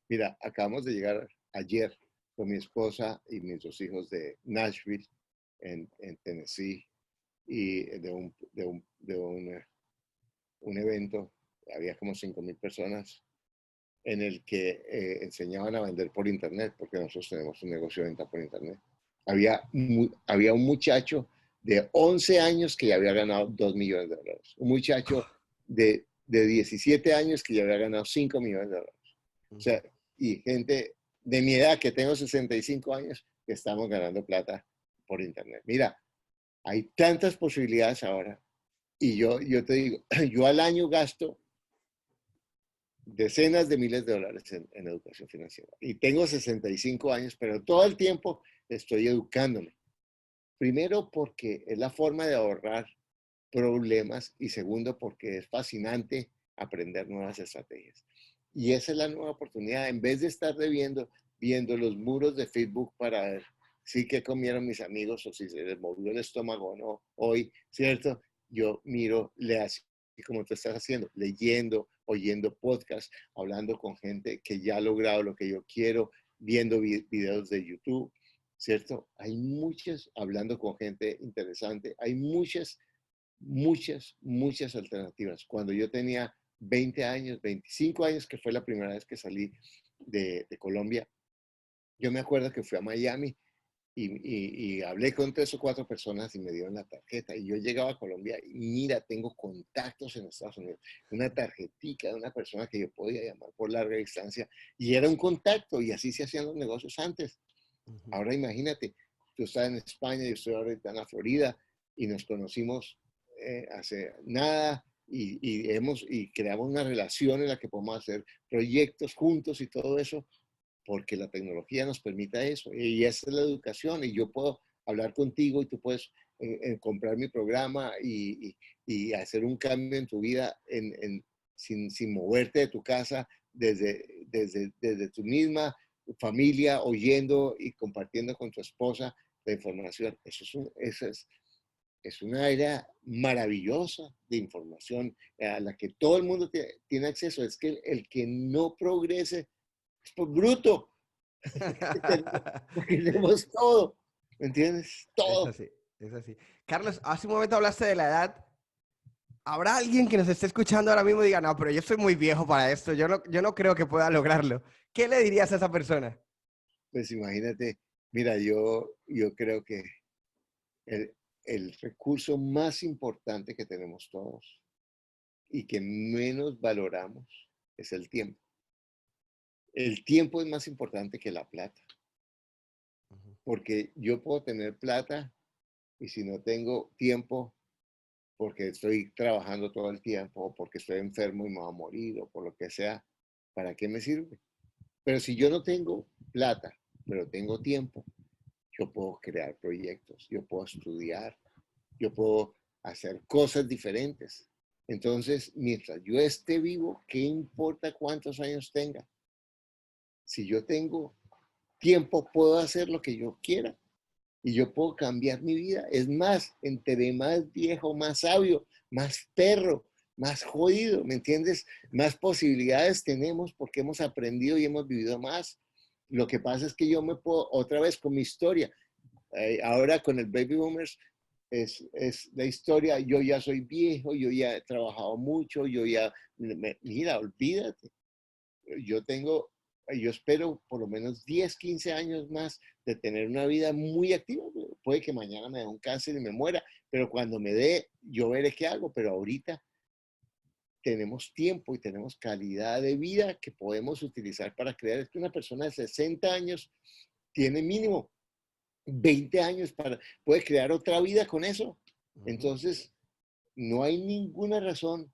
Mira, acabamos de llegar ayer con mi esposa y mis dos hijos de Nashville, en Tennessee, y un evento, había como 5,000 personas, en el que enseñaban a vender por internet, porque nosotros tenemos un negocio de venta por internet. Había un muchacho de 11 años que ya había ganado $2 millones. Un muchacho de 17 años que ya había ganado $5 millones. O sea, y gente de mi edad, que tengo 65 años, que estamos ganando plata por internet. Mira, hay tantas posibilidades ahora. Y yo te digo, yo al año gasto decenas de miles de dólares en educación financiera. Y tengo 65 años, pero todo el tiempo estoy educándome. Primero porque es la forma de ahorrar problemas y segundo porque es fascinante aprender nuevas estrategias. Y esa es la nueva oportunidad. En vez de estar viendo los muros de Facebook para ver si qué comieron mis amigos o si se les movió el estómago o no hoy, ¿cierto? Yo miro, le así como tú estás haciendo, leyendo, oyendo podcasts, hablando con gente que ya ha logrado lo que yo quiero, viendo videos de YouTube, ¿cierto? Hay muchas, hablando con gente interesante, hay muchas alternativas. Cuando yo tenía 20 años, 25 años, que fue la primera vez que salí de Colombia, yo me acuerdo que fui a Miami y hablé con 3 o 4 personas y me dieron la tarjeta. Y yo llegaba a Colombia y mira, tengo contactos en Estados Unidos. Una tarjetica de una persona que yo podía llamar por larga distancia y era un contacto y así se hacían los negocios antes. Ahora imagínate, tú estás en España, yo estoy ahorita en la Florida y nos conocimos hace nada y creamos una relación en la que podemos hacer proyectos juntos y todo eso, porque la tecnología nos permite eso. Y esa es la educación. Y yo puedo hablar contigo y tú puedes comprar mi programa y hacer un cambio en tu vida sin moverte de tu casa, desde tu misma familia, oyendo y compartiendo con tu esposa la información. Es una era maravillosa de información a la que todo el mundo tiene acceso. Es que el que no progrese es por bruto, porque tenemos todo, ¿me entiendes? Es Todo. así, es así. Carlos, hace un momento hablaste de la edad. ¿Habrá alguien que nos esté escuchando ahora mismo y diga, no, pero yo soy muy viejo para esto, yo no creo que pueda lograrlo? ¿Qué le dirías a esa persona? Pues imagínate, mira, yo creo que el, el recurso más importante que tenemos todos y que menos valoramos es el tiempo. El tiempo es más importante que la plata, Ujú. porque yo puedo tener plata y si no tengo tiempo, porque estoy trabajando todo el tiempo, o porque estoy enfermo y me voy a morir, o por lo que sea, ¿para qué me sirve? Pero si yo no tengo plata, pero tengo tiempo, yo puedo crear proyectos, yo puedo estudiar, yo puedo hacer cosas diferentes. Entonces, mientras yo esté vivo, ¿qué importa cuántos años tenga? Si yo tengo tiempo, puedo hacer lo que yo quiera y yo puedo cambiar mi vida. Es más, entre más viejo, más sabio, más perro, más jodido, ¿me entiendes? Más posibilidades tenemos porque hemos aprendido y hemos vivido más. Lo que pasa es que yo me puedo, otra vez con mi historia, ahora con el Baby Boomers, es la historia, yo ya soy viejo, yo ya he trabajado mucho, mira, olvídate, yo tengo, yo espero por lo menos 10 15 años más de tener una vida muy activa. Puede que mañana me dé un cáncer y me muera, pero cuando me dé, yo veré qué hago, pero ahorita tenemos tiempo y tenemos calidad de vida que podemos utilizar para crear. Es que una persona de 60 años tiene mínimo 20 años puede crear otra vida con eso. Ujú. Entonces, no hay ninguna razón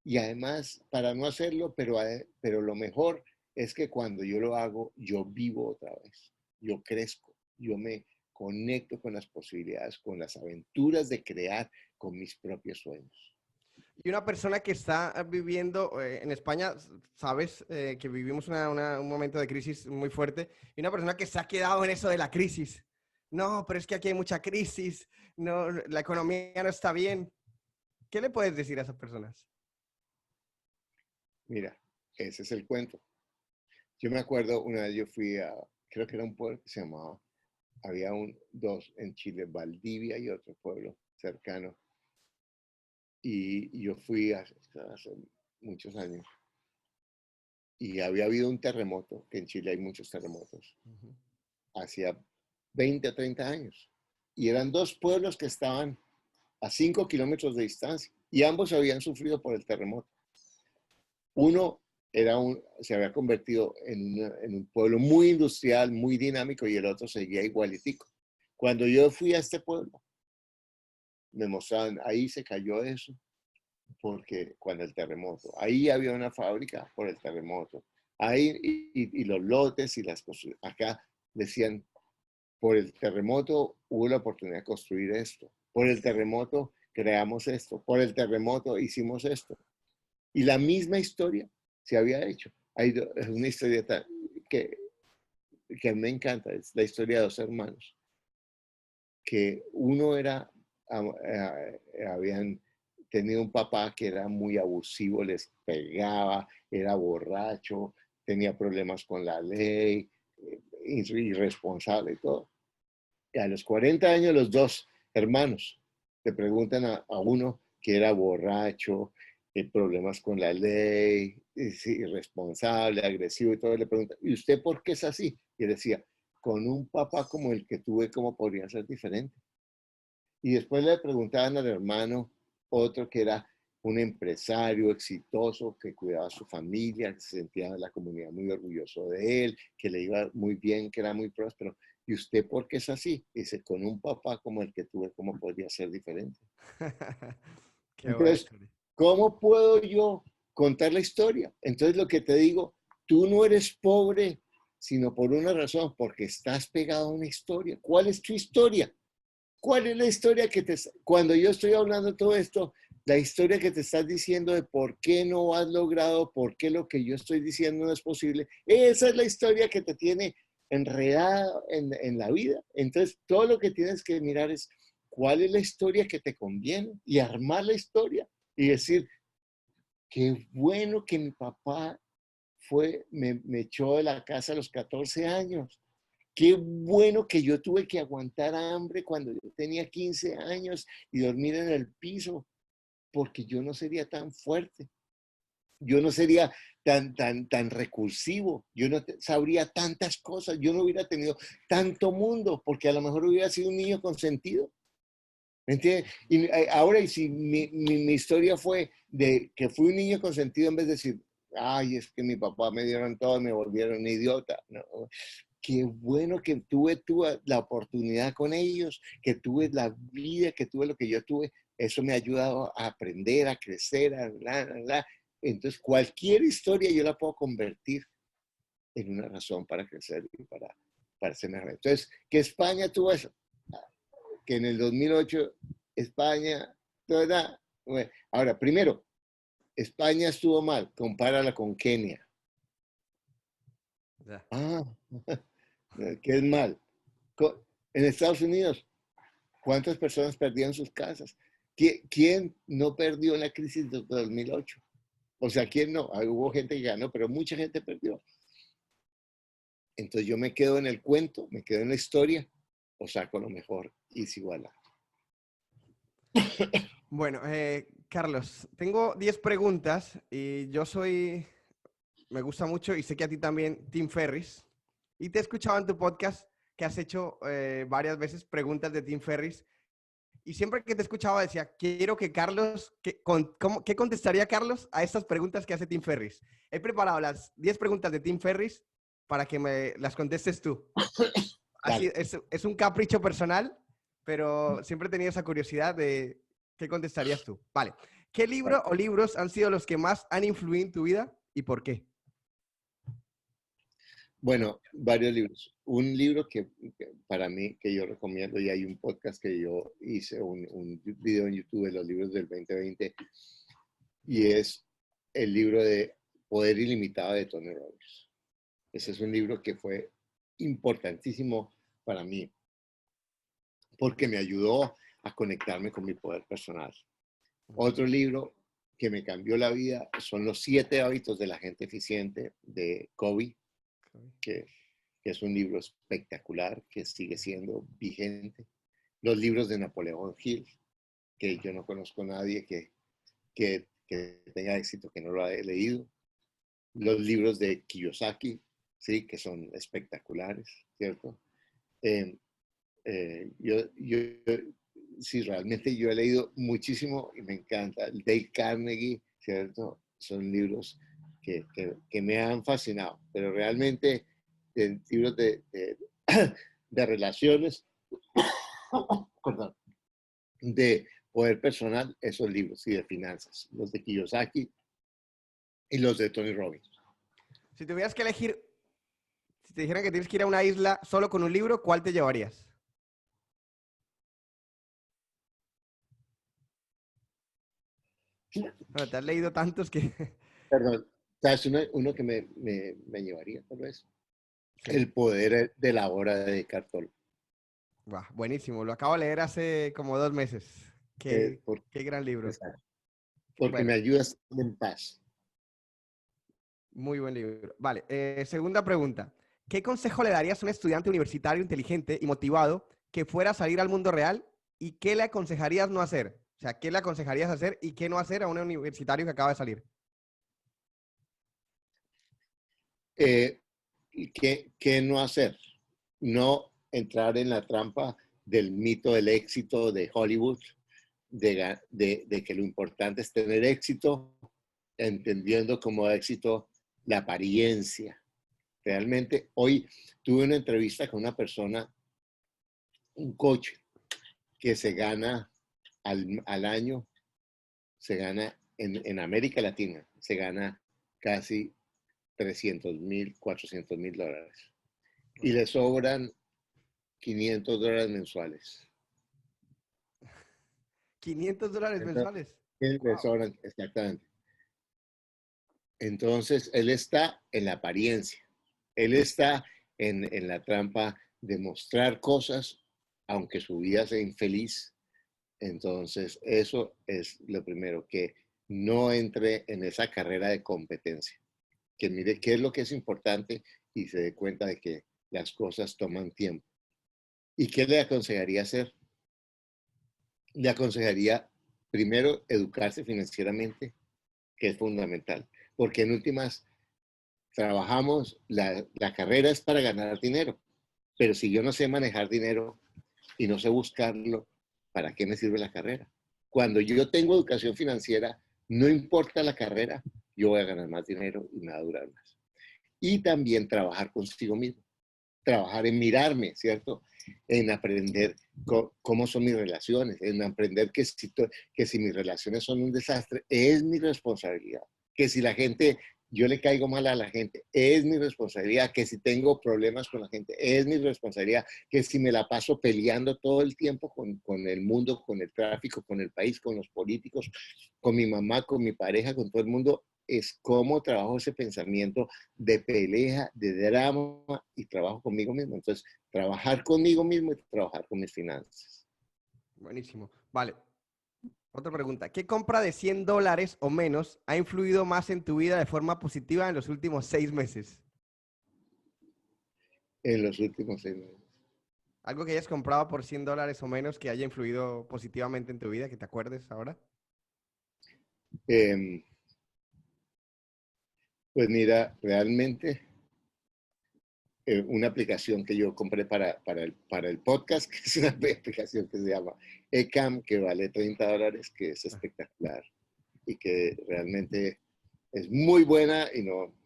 y además para no hacerlo, pero lo mejor es que cuando yo lo hago, yo vivo otra vez, yo crezco, yo me conecto con las posibilidades, con las aventuras de crear con mis propios sueños. Y una persona que está viviendo en España, sabes que vivimos un momento de crisis muy fuerte, y una persona que se ha quedado en eso de la crisis. No, pero es que aquí hay mucha crisis, no, la economía no está bien. ¿Qué le puedes decir a esas personas? Mira, ese es el cuento. Yo me acuerdo una vez yo fui creo que era un pueblo que se llamaba, dos en Chile, Valdivia y otro pueblo cercano. Y yo fui hace muchos años y había habido un terremoto, que en Chile hay muchos terremotos, Ujú. hacía 20 o 30 años. Y eran dos pueblos que estaban a 5 kilómetros de distancia y ambos habían sufrido por el terremoto. Uno se había convertido en un pueblo muy industrial, muy dinámico y el otro seguía igualitico. Cuando yo fui a este pueblo, me mostraban, ahí se cayó eso, porque cuando el terremoto, ahí había una fábrica por el terremoto, ahí y los lotes y las cosas, acá decían, por el terremoto hubo la oportunidad de construir esto, por el terremoto creamos esto, por el terremoto hicimos esto. Y la misma historia se había hecho. Es una historia que, que me encanta, es la historia de dos hermanos, que uno habían tenido un papá que era muy abusivo, les pegaba, era borracho, tenía problemas con la ley, irresponsable y todo. Y a los 40 años los dos hermanos le preguntan a uno que era borracho, problemas con la ley, es irresponsable, agresivo y todo, le preguntan, ¿y usted por qué es así? Y él decía, con un papá como el que tuve, ¿cómo podría ser diferente? Y después le preguntaban al hermano, otro que era un empresario exitoso, que cuidaba a su familia, que se sentía en la comunidad muy orgulloso de él, que le iba muy bien, que era muy próspero. ¿Y usted por qué es así? Dice, con un papá como el que tuve, ¿cómo podría ser diferente? Qué buena Entonces, historia. ¿cómo puedo yo contar la historia? Entonces lo que te digo, tú no eres pobre, sino por una razón, porque estás pegado a una historia. ¿Cuál es tu historia? ¿Cuál es la historia que cuando yo estoy hablando de todo esto, la historia que te estás diciendo de por qué no has logrado, por qué lo que yo estoy diciendo no es posible? Esa es la historia que te tiene enredado en la vida. Entonces, todo lo que tienes que mirar es cuál es la historia que te conviene y armar la historia y decir, qué bueno que mi papá me echó de la casa a los 14 años. Qué bueno que yo tuve que aguantar hambre cuando yo tenía 15 años y dormir en el piso, porque yo no sería tan fuerte, yo no sería tan recursivo, yo no sabría tantas cosas, yo no hubiera tenido tanto mundo, porque a lo mejor hubiera sido un niño consentido. ¿Me entiendes? Y ahora, y si mi historia fue de que fui un niño consentido en vez de decir, ay, es que mi papá me dieron todo y me volvieron idiota. No, qué bueno que tuve la oportunidad con ellos, que tuve la vida, que tuve lo que yo tuve. Eso me ha ayudado a aprender, a crecer, Entonces, cualquier historia yo la puedo convertir en una razón para crecer y para ser mejor. Entonces, que España tuvo eso, que en el 2008 España, toda, bueno, ahora, primero, España estuvo mal, compárala con Kenia. Ya. Ah, ¿qué es mal? En Estados Unidos, ¿cuántas personas perdieron sus casas? ¿Quién no perdió en la crisis de 2008? O sea, ¿quién no? Hubo gente que ganó, pero mucha gente perdió. Entonces yo me quedo en el cuento, me quedo en la historia, o saco lo mejor y es igual. Bueno, Carlos, tengo 10 preguntas y me gusta mucho y sé que a ti también, Tim Ferris. Y te he escuchado en tu podcast que has hecho varias veces preguntas de Tim Ferris. Y siempre que te escuchaba decía, quiero que Carlos, ¿qué contestaría Carlos a estas preguntas que hace Tim Ferris? He preparado las 10 preguntas de Tim Ferris para que me las contestes tú. Así, Dale. es un capricho personal, pero siempre he tenido esa curiosidad de qué contestarías tú. Vale. ¿Qué libro o libros han sido los que más han influido en tu vida y por qué? Bueno, varios libros. Un libro que para mí, que yo recomiendo, y hay un podcast que yo hice, un video en YouTube de los libros del 2020, y es el libro de Poder Ilimitado de Tony Robbins. Ese es un libro que fue importantísimo para mí, porque me ayudó a conectarme con mi poder personal. Otro libro que me cambió la vida son Los 7 hábitos de la gente eficiente de Covey, que es un libro espectacular, que sigue siendo vigente. Los libros de Napoleón Hill, que yo no conozco a nadie que tenga éxito que no lo haya leído. Los libros de Kiyosaki, sí, que son espectaculares, ¿cierto? Eh, sí, realmente yo he leído muchísimo y me encanta. Dale Carnegie, ¿cierto? Son libros que me han fascinado, pero realmente libros de relaciones, perdón, de poder personal, esos libros y de finanzas, los de Kiyosaki y los de Tony Robbins. Si tuvieras que elegir, si te dijeran que tienes que ir a una isla solo con un libro, ¿cuál te llevarías? Bueno, te has leído tantos que... Perdón, ¿sabes uno que me llevaría tal vez? Sí. El poder de la hora de Eckhart Tolle. Buah, buenísimo, lo acabo de leer hace como 2 meses. Eh, por- Qué gran libro. exacto, porque me Bueno, ayuda a estar en paz. muy buen libro. Vale, segunda pregunta. ¿Qué consejo le darías a un estudiante universitario inteligente y motivado que fuera a salir al mundo real y qué le aconsejarías no hacer? O sea, ¿qué le aconsejarías hacer y qué no hacer a un universitario que acaba de salir? Eh, ¿Qué no hacer? No entrar en la trampa del mito del éxito de Hollywood, de que lo importante es tener éxito, entendiendo como éxito la apariencia. Realmente, hoy tuve una entrevista con una persona, un coach, que se gana al año, se gana en América Latina se gana casi 300.000, 400.000 dólares. Y le sobran $500 mensuales. $500 Entonces, mensuales. le Wow. sobran, exactamente. Entonces, él está en la apariencia. Él está en la trampa de mostrar cosas, aunque su vida sea infeliz. Entonces, eso es lo primero, que no entre en esa carrera de competencia. Que mire qué es lo que es importante y se dé cuenta de que las cosas toman tiempo. ¿Y qué le aconsejaría hacer? Le aconsejaría primero educarse financieramente, que es fundamental, porque en últimas trabajamos, la carrera es para ganar dinero, pero si yo no sé manejar dinero y no sé buscarlo, ¿para qué me sirve la carrera? Cuando yo tengo educación financiera, no importa la carrera, yo voy a ganar más dinero y me va a durar más. Y también trabajar consigo mismo, trabajar en mirarme, ¿cierto? En aprender cómo son mis relaciones, en aprender que si mis relaciones son un desastre, es mi responsabilidad. Que si la gente, yo le caigo mal a la gente, es mi responsabilidad. Que si tengo problemas con la gente, es mi responsabilidad. Que si me la paso peleando todo el tiempo con el mundo, con el tráfico, con el país, con los políticos, con mi mamá, con mi pareja, con todo el mundo, es cómo trabajo ese pensamiento de pelea, de drama y trabajo conmigo mismo. Entonces, trabajar conmigo mismo y trabajar con mis finanzas. Buenísimo. Vale. Otra pregunta. ¿Qué compra de $100 o menos ha influido más en tu vida de forma positiva en los últimos 6 meses? En los últimos 6 meses. Algo que hayas comprado por $100 o menos que haya influido positivamente en tu vida, que te acuerdes ahora. Pues mira, realmente una aplicación que yo compré para el podcast, que es una aplicación que se llama Ecamm, que vale $30, que es espectacular y que realmente es muy buena y no,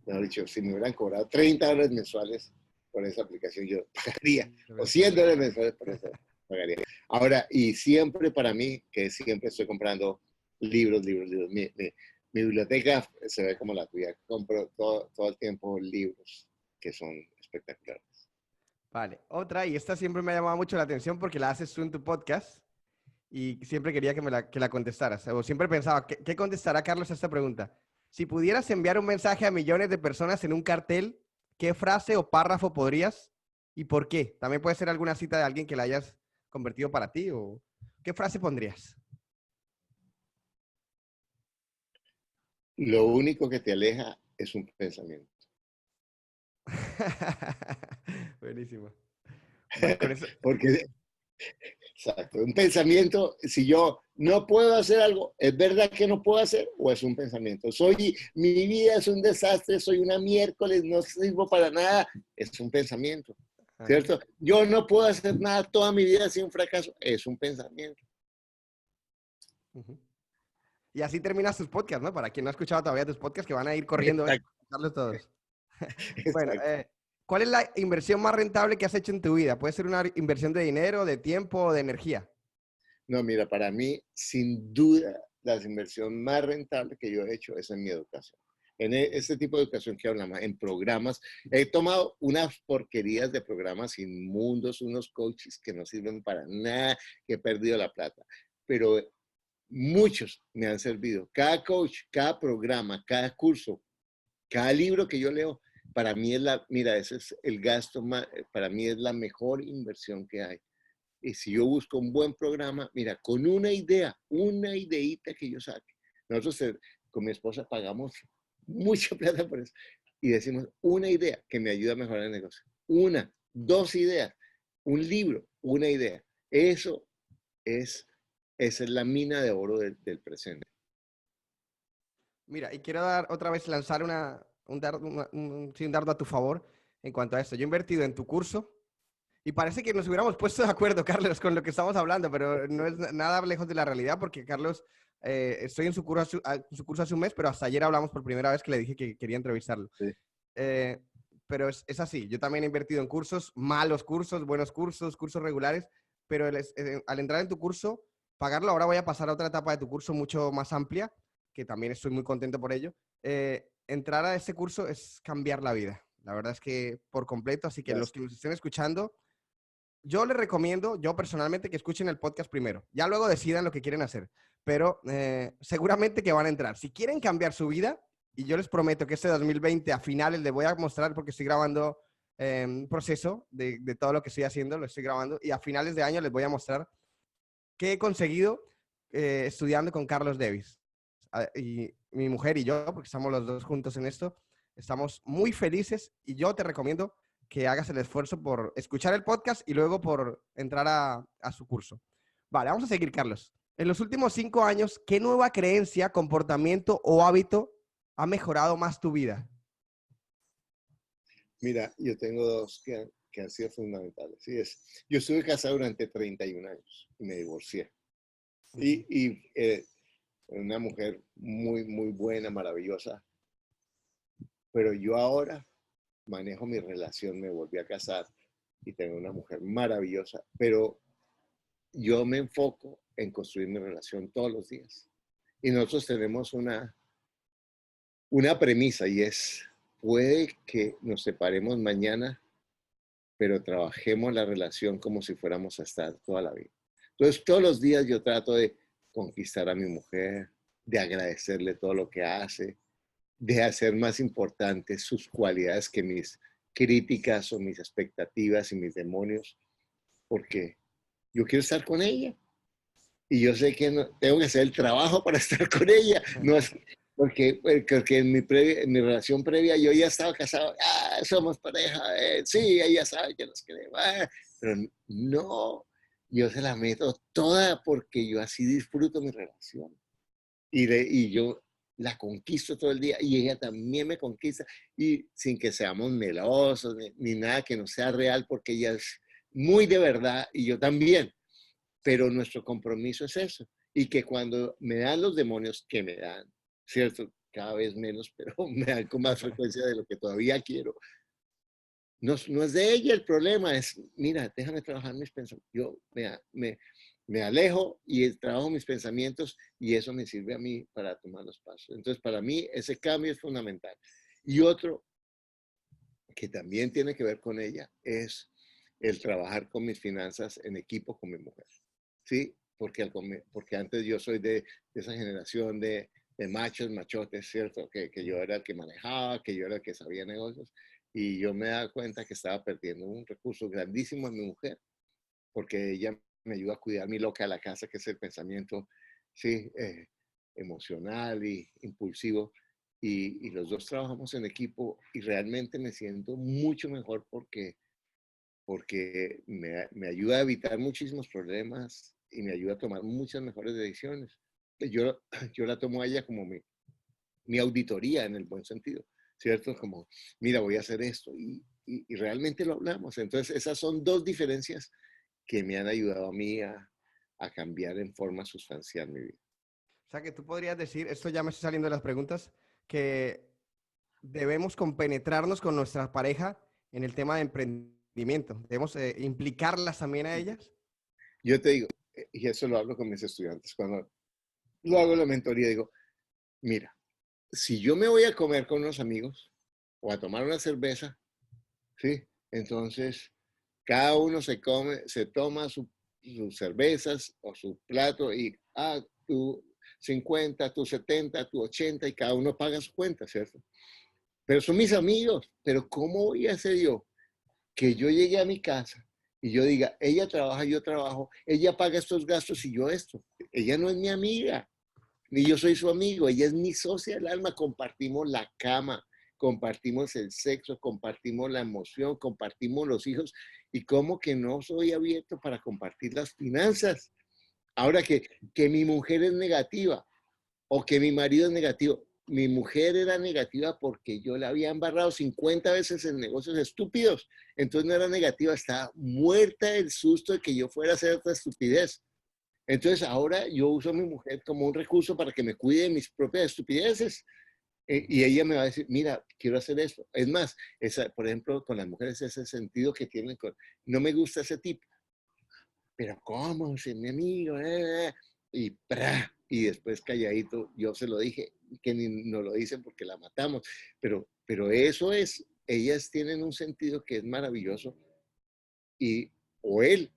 mejor dicho, si me hubieran cobrado $30 mensuales por esa aplicación, yo pagaría, o $100 mensuales por eso, pagaría. Ahora, y siempre para mí, que siempre estoy comprando libros. Mi biblioteca se ve como la tuya. Compro todo el tiempo libros que son espectaculares. Vale. Otra, y esta siempre me ha llamado mucho la atención porque la haces tú en tu podcast y siempre quería que la contestaras. O siempre pensaba, ¿qué contestará Carlos a esta pregunta? Si pudieras enviar un mensaje a millones de personas en un cartel, ¿qué frase o párrafo podrías y por qué? También puede ser alguna cita de alguien que la hayas convertido para ti o ¿qué frase pondrías? Lo único que te aleja es un pensamiento. Buenísimo. Bueno, con eso. Porque, exacto, un pensamiento, si yo no puedo hacer algo, ¿es verdad que no puedo hacer o es un pensamiento? Mi vida es un desastre, soy una miércoles, no sirvo para nada, es un pensamiento, Ajá. ¿cierto? Yo no puedo hacer nada toda mi vida sin un fracaso, es un pensamiento. Uh-huh. Y así terminas tus podcasts, ¿no? Para quien no ha escuchado todavía tus podcasts, que van a ir corriendo a Exacto, escucharlos todos. Bueno, exacto. ¿cuál es la inversión más rentable que has hecho en tu vida? Puede ser una inversión de dinero, de tiempo o de energía. No, mira, para mí, sin duda, la inversión más rentable que yo he hecho es en mi educación. En este tipo de educación que hablamos, en programas. He tomado unas porquerías de programas inmundos, unos coaches que no sirven para nada, que he perdido la plata. Pero muchos me han servido. Cada coach, cada programa, cada curso, cada libro que yo leo, para mí es mira, ese es el gasto más, para mí es la mejor inversión que hay. Y si yo busco un buen programa, mira, con una ideita que yo saque. Nosotros con mi esposa pagamos mucha plata por eso. Y decimos una idea que me ayuda a mejorar el negocio. Una, dos ideas, un libro, una idea. Esa es la mina de oro del presente. Mira, y quiero dar otra vez lanzar sí, un dardo a tu favor en cuanto a esto. Yo he invertido en tu curso y parece que nos hubiéramos puesto de acuerdo, Carlos, con lo que estamos hablando, pero no es nada lejos de la realidad porque Carlos, estoy en su curso hace un mes, pero hasta ayer hablamos por primera vez que le dije que quería entrevistarlo. Sí. Eh, pero es así. Yo también he invertido en cursos, malos cursos, buenos cursos, cursos regulares, pero al entrar en tu curso pagarlo. Ahora voy a pasar a otra etapa de tu curso mucho más amplia, que también estoy muy contento por ello. Entrar a ese curso es cambiar la vida. La verdad es que por completo, así que los Gracias. que nos estén escuchando, yo les recomiendo, yo personalmente, que escuchen el podcast primero. Ya luego decidan lo que quieren hacer, pero seguramente que van a entrar. Si quieren cambiar su vida, y yo les prometo que este 2020 a finales les voy a mostrar, porque estoy grabando un proceso de todo lo que estoy haciendo, lo estoy grabando, y a finales de año les voy a mostrar qué he conseguido estudiando con Carlos Davis. Y mi mujer y yo, porque estamos los dos juntos en esto, estamos muy felices y yo te recomiendo que hagas el esfuerzo por escuchar el podcast y luego por entrar a su curso. Vale, vamos a seguir, Carlos. En los últimos 5 años, ¿qué nueva creencia, comportamiento o hábito ha mejorado más tu vida? Mira, yo tengo dos que han sido fundamentales. Sí, yo estuve casado durante 31 años y me divorcié. Ujú. Una mujer muy, muy buena, maravillosa. Pero yo ahora manejo mi relación, me volví a casar y tengo una mujer maravillosa. Pero yo me enfoco en construir mi relación todos los días. Y nosotros tenemos una premisa y es, puede que nos separemos mañana, pero trabajemos la relación como si fuéramos a estar toda la vida. Entonces, todos los días yo trato de conquistar a mi mujer, de agradecerle todo lo que hace, de hacer más importantes sus cualidades que mis críticas o mis expectativas y mis demonios, porque yo quiero estar con ella y yo sé que no, tengo que hacer el trabajo para estar con ella. No es porque en mi relación previa yo ya estaba casado, somos pareja, sí, ella sabe que nos queremos, pero no, yo se la meto toda porque yo así disfruto mi relación y yo la conquisto todo el día y ella también me conquista y sin que seamos melosos ni nada que no sea real porque ella es muy de verdad y yo también, pero nuestro compromiso es eso. Y que cuando me dan los demonios que me dan, ¿cierto? Cada vez menos, pero me dan con más frecuencia de lo que todavía quiero. No, no es de ella el problema, es, mira, déjame trabajar mis pensamientos. Yo me alejo y trabajo mis pensamientos y eso me sirve a mí para tomar los pasos. Entonces, para mí, ese cambio es fundamental. Y otro que también tiene que ver con ella es el trabajar con mis finanzas en equipo con mi mujer. ¿Sí? Porque antes yo soy de esa generación de machos, machotes, ¿cierto? Que yo era el que manejaba, que yo era el que sabía negocios. Y yo me daba cuenta que estaba perdiendo un recurso grandísimo en mi mujer, porque ella me ayuda a cuidar mi loca a la casa, que es el pensamiento, sí, emocional y impulsivo. Y los dos trabajamos en equipo y realmente me siento mucho mejor porque me ayuda a evitar muchísimos problemas y me ayuda a tomar muchas mejores decisiones. Yo, yo la tomo a ella como mi auditoría en el buen sentido, ¿cierto? Como, mira, voy a hacer esto y realmente lo hablamos. Entonces, esas son dos diferencias que me han ayudado a mí a cambiar en forma sustancial mi vida. O sea, que tú podrías decir, esto ya me está saliendo de las preguntas, que debemos compenetrarnos con nuestra pareja en el tema de emprendimiento. Debemos implicarlas también a ellas. Yo te digo, y eso lo hablo con mis estudiantes, cuando lo hago en la mentoría, digo, mira, si yo me voy a comer con unos amigos o a tomar una cerveza, ¿sí? Entonces, cada uno se toma sus cervezas o su plato y, tú 50, tú 70, tú 80 y cada uno paga su cuenta, ¿cierto? Pero son mis amigos, pero ¿cómo voy a hacer yo que yo llegue a mi casa y yo diga, ella trabaja, yo trabajo, ella paga estos gastos y yo esto? Ella no es mi amiga, ni yo soy su amigo, ella es mi socia del alma, compartimos la cama, compartimos el sexo, compartimos la emoción, compartimos los hijos, y cómo que no soy abierto para compartir las finanzas. Ahora que mi mujer es negativa o que mi marido es negativo, mi mujer era negativa porque yo la había embarrado 50 veces en negocios estúpidos, entonces no era negativa, estaba muerta del susto de que yo fuera a hacer otra estupidez. Entonces ahora yo uso a mi mujer como un recurso para que me cuide de mis propias estupideces. Y ella me va a decir, mira, quiero hacer esto. Es más, por ejemplo, con las mujeres ese sentido que tienen no me gusta ese tipo. pero ¿cómo? Si es mi amigo, y ¡pra! Y después calladito, yo se lo dije, que ni no lo dicen porque la matamos, pero eso es, ellas tienen un sentido que es maravilloso y, o él,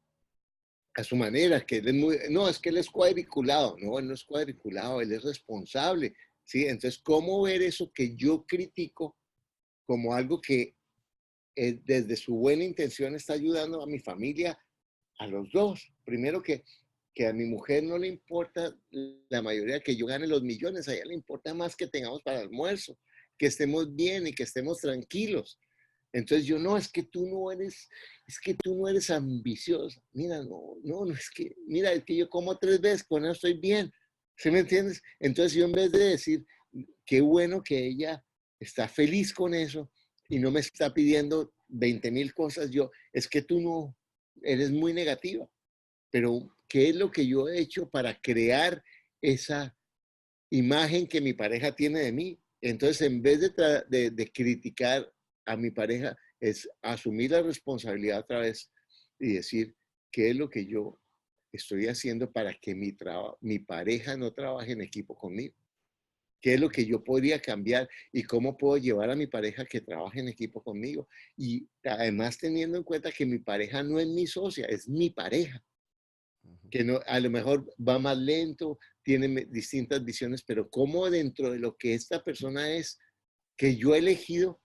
a su manera, que él es muy, no, es que él es cuadriculado, no, él no es cuadriculado, él es responsable, ¿sí? Entonces, ¿cómo ver eso que yo critico como algo que desde su buena intención está ayudando a mi familia, a los dos? Primero que a mi mujer no le importa la mayoría que yo gane los millones, a ella le importa más que tengamos para el almuerzo, que estemos bien y que estemos tranquilos. Entonces yo, no, es que tú no eres ambiciosa. Mira, no, es que, mira, es que yo como 3 veces, con eso estoy bien. ¿Sí me entiendes? Entonces yo en vez de decir, qué bueno que ella está feliz con eso y no me está pidiendo 20,000 cosas, yo, es que tú no, eres muy negativa. Pero, ¿qué es lo que yo he hecho para crear esa imagen que mi pareja tiene de mí? Entonces, en vez de criticar a mi pareja, es asumir la responsabilidad otra vez y decir, ¿qué es lo que yo estoy haciendo para que mi pareja no trabaje en equipo conmigo? ¿Qué es lo que yo podría cambiar y cómo puedo llevar a mi pareja que trabaje en equipo conmigo? Y además teniendo en cuenta que mi pareja no es mi socia, es mi pareja, Ujú. que no, a lo mejor va más lento, tiene distintas visiones, pero cómo dentro de lo que esta persona es, que yo he elegido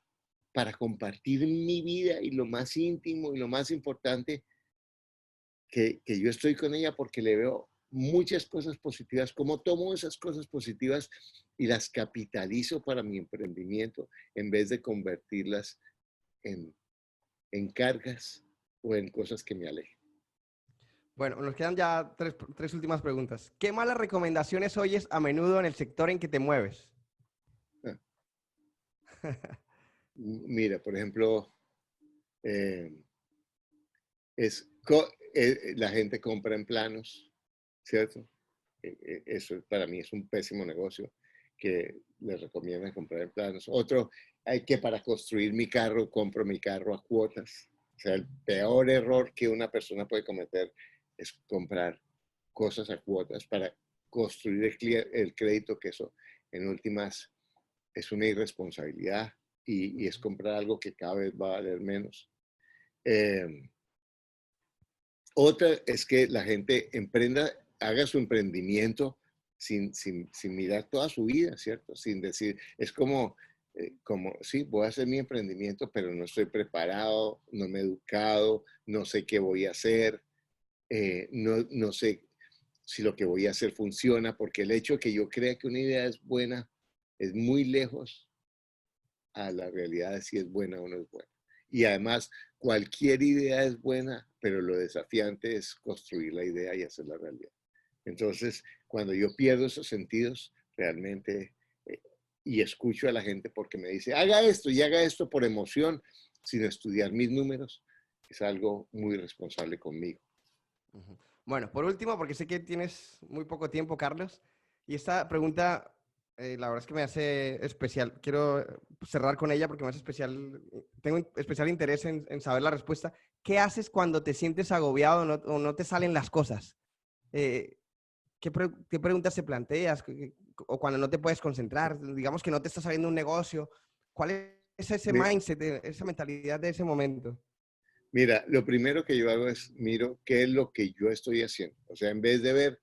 para compartir mi vida y lo más íntimo y lo más importante, que yo estoy con ella porque le veo muchas cosas positivas, cómo tomo esas cosas positivas y las capitalizo para mi emprendimiento en vez de convertirlas en, en cargas o en cosas que me alejen. Bueno, nos quedan ya tres últimas preguntas. ¿Qué malas recomendaciones oyes a menudo en el sector en que te mueves? Ah, mira, por ejemplo, eh, la gente compra en planos, ¿cierto? Eso para mí es un pésimo negocio que les recomiendo comprar en planos. Otro, hay que para construir mi carro, compro mi carro a cuotas. O sea, el peor error que una persona puede cometer es comprar cosas a cuotas para construir el crédito, que eso en últimas es una irresponsabilidad y es comprar algo que cada vez va a valer menos. Eh, Otra es que la gente haga su emprendimiento sin mirar toda su vida, ¿cierto? Sin decir, es como, sí, voy a hacer mi emprendimiento, pero no estoy preparado, no me he educado, no sé qué voy a hacer, no sé si lo que voy a hacer funciona, porque el hecho de que yo crea que una idea es buena es muy lejos a la realidad de si es buena o no es buena. Y además, cualquier idea es buena, pero lo desafiante es construir la idea y hacerla realidad. Entonces, cuando yo pierdo esos sentidos, realmente, y escucho a la gente porque me dice, haga esto y haga esto por emoción, sin estudiar mis números, es algo muy responsable conmigo. Ujú. Bueno, por último, porque sé que tienes muy poco tiempo, Carlos, y esta pregunta, la verdad es que me hace especial. Quiero cerrar con ella porque me hace especial, tengo especial interés en saber la respuesta. ¿Qué haces cuando te sientes agobiado o no te salen las cosas? Eh, ¿qué preguntas te planteas? O cuando no te puedes concentrar, digamos que no te está saliendo un negocio, ¿cuál es ese mindset, esa mentalidad de ese momento? Mira, lo primero que yo hago es miro qué es lo que yo estoy haciendo. O sea, en vez de ver,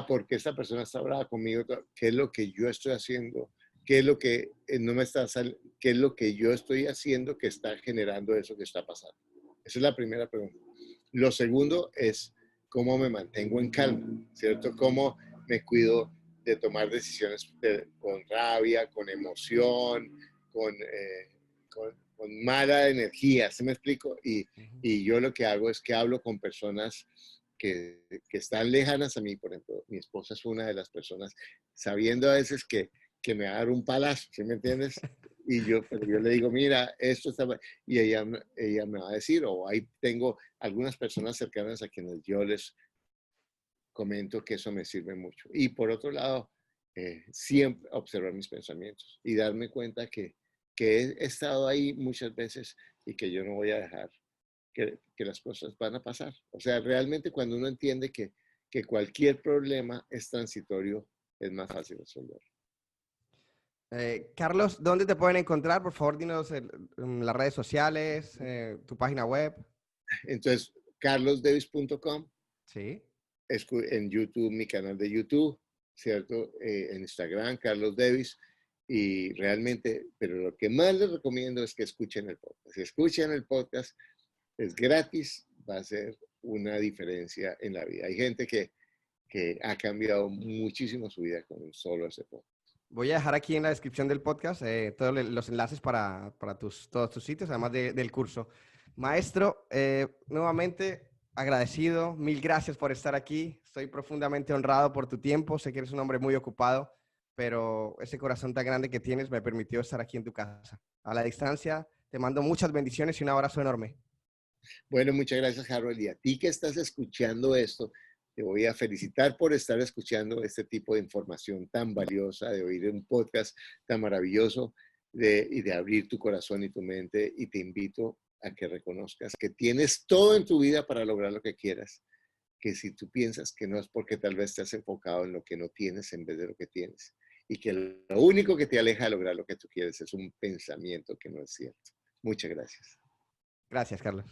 porque esta persona está brava conmigo, ¿qué es lo que yo estoy haciendo? ¿Qué es lo que no me está qué es lo que yo estoy haciendo que está generando eso que está pasando? Esa es la primera pregunta. Lo segundo es cómo me mantengo en calma, ¿cierto? Cómo me cuido de tomar decisiones con rabia, con emoción, con mala energía, ¿sí me explico? Ujú. Y yo lo que hago es que hablo con personas que están lejanas a mí. Por ejemplo, mi esposa es una de las personas, sabiendo a veces que me va a dar un palazo, ¿sí me entiendes? Pero yo le digo, mira, esto está mal, y ella me va a decir, o ahí tengo algunas personas cercanas a quienes yo les comento que eso me sirve mucho. Y por otro lado, siempre observar mis pensamientos y darme cuenta que he estado ahí muchas veces y que yo no voy a dejar que las cosas van a pasar. O sea, realmente cuando uno entiende que cualquier problema es transitorio, es más fácil resolverlo. Carlos, ¿dónde te pueden encontrar? Por favor, dinos las redes sociales, tu página web. Entonces, carlosdavis.com, Sí. en YouTube, mi canal de YouTube, ¿cierto? En Instagram, Carlos Davis. Y realmente, pero lo que más les recomiendo es que escuchen el podcast. Si escuchan el podcast, es gratis, va a ser una diferencia en la vida. Hay gente que ha cambiado muchísimo su vida con solo ese podcast. Voy a dejar aquí en la descripción del podcast todos los enlaces para todos tus sitios, además del curso. Maestro, nuevamente agradecido, mil gracias por estar aquí. Estoy profundamente honrado por tu tiempo. Sé que eres un hombre muy ocupado, pero ese corazón tan grande que tienes me permitió estar aquí en tu casa. A la distancia, te mando muchas bendiciones y un abrazo enorme. Bueno, muchas gracias, Harold. Y a ti que estás escuchando esto, te voy a felicitar por estar escuchando este tipo de información tan valiosa, de oír un podcast tan maravilloso y de abrir tu corazón y tu mente. Y te invito a que reconozcas que tienes todo en tu vida para lograr lo que quieras. Que si tú piensas que no es porque tal vez te has enfocado en lo que no tienes en vez de lo que tienes. Y que lo único que te aleja de lograr lo que tú quieres es un pensamiento que no es cierto. Muchas gracias. Gracias, Carlos.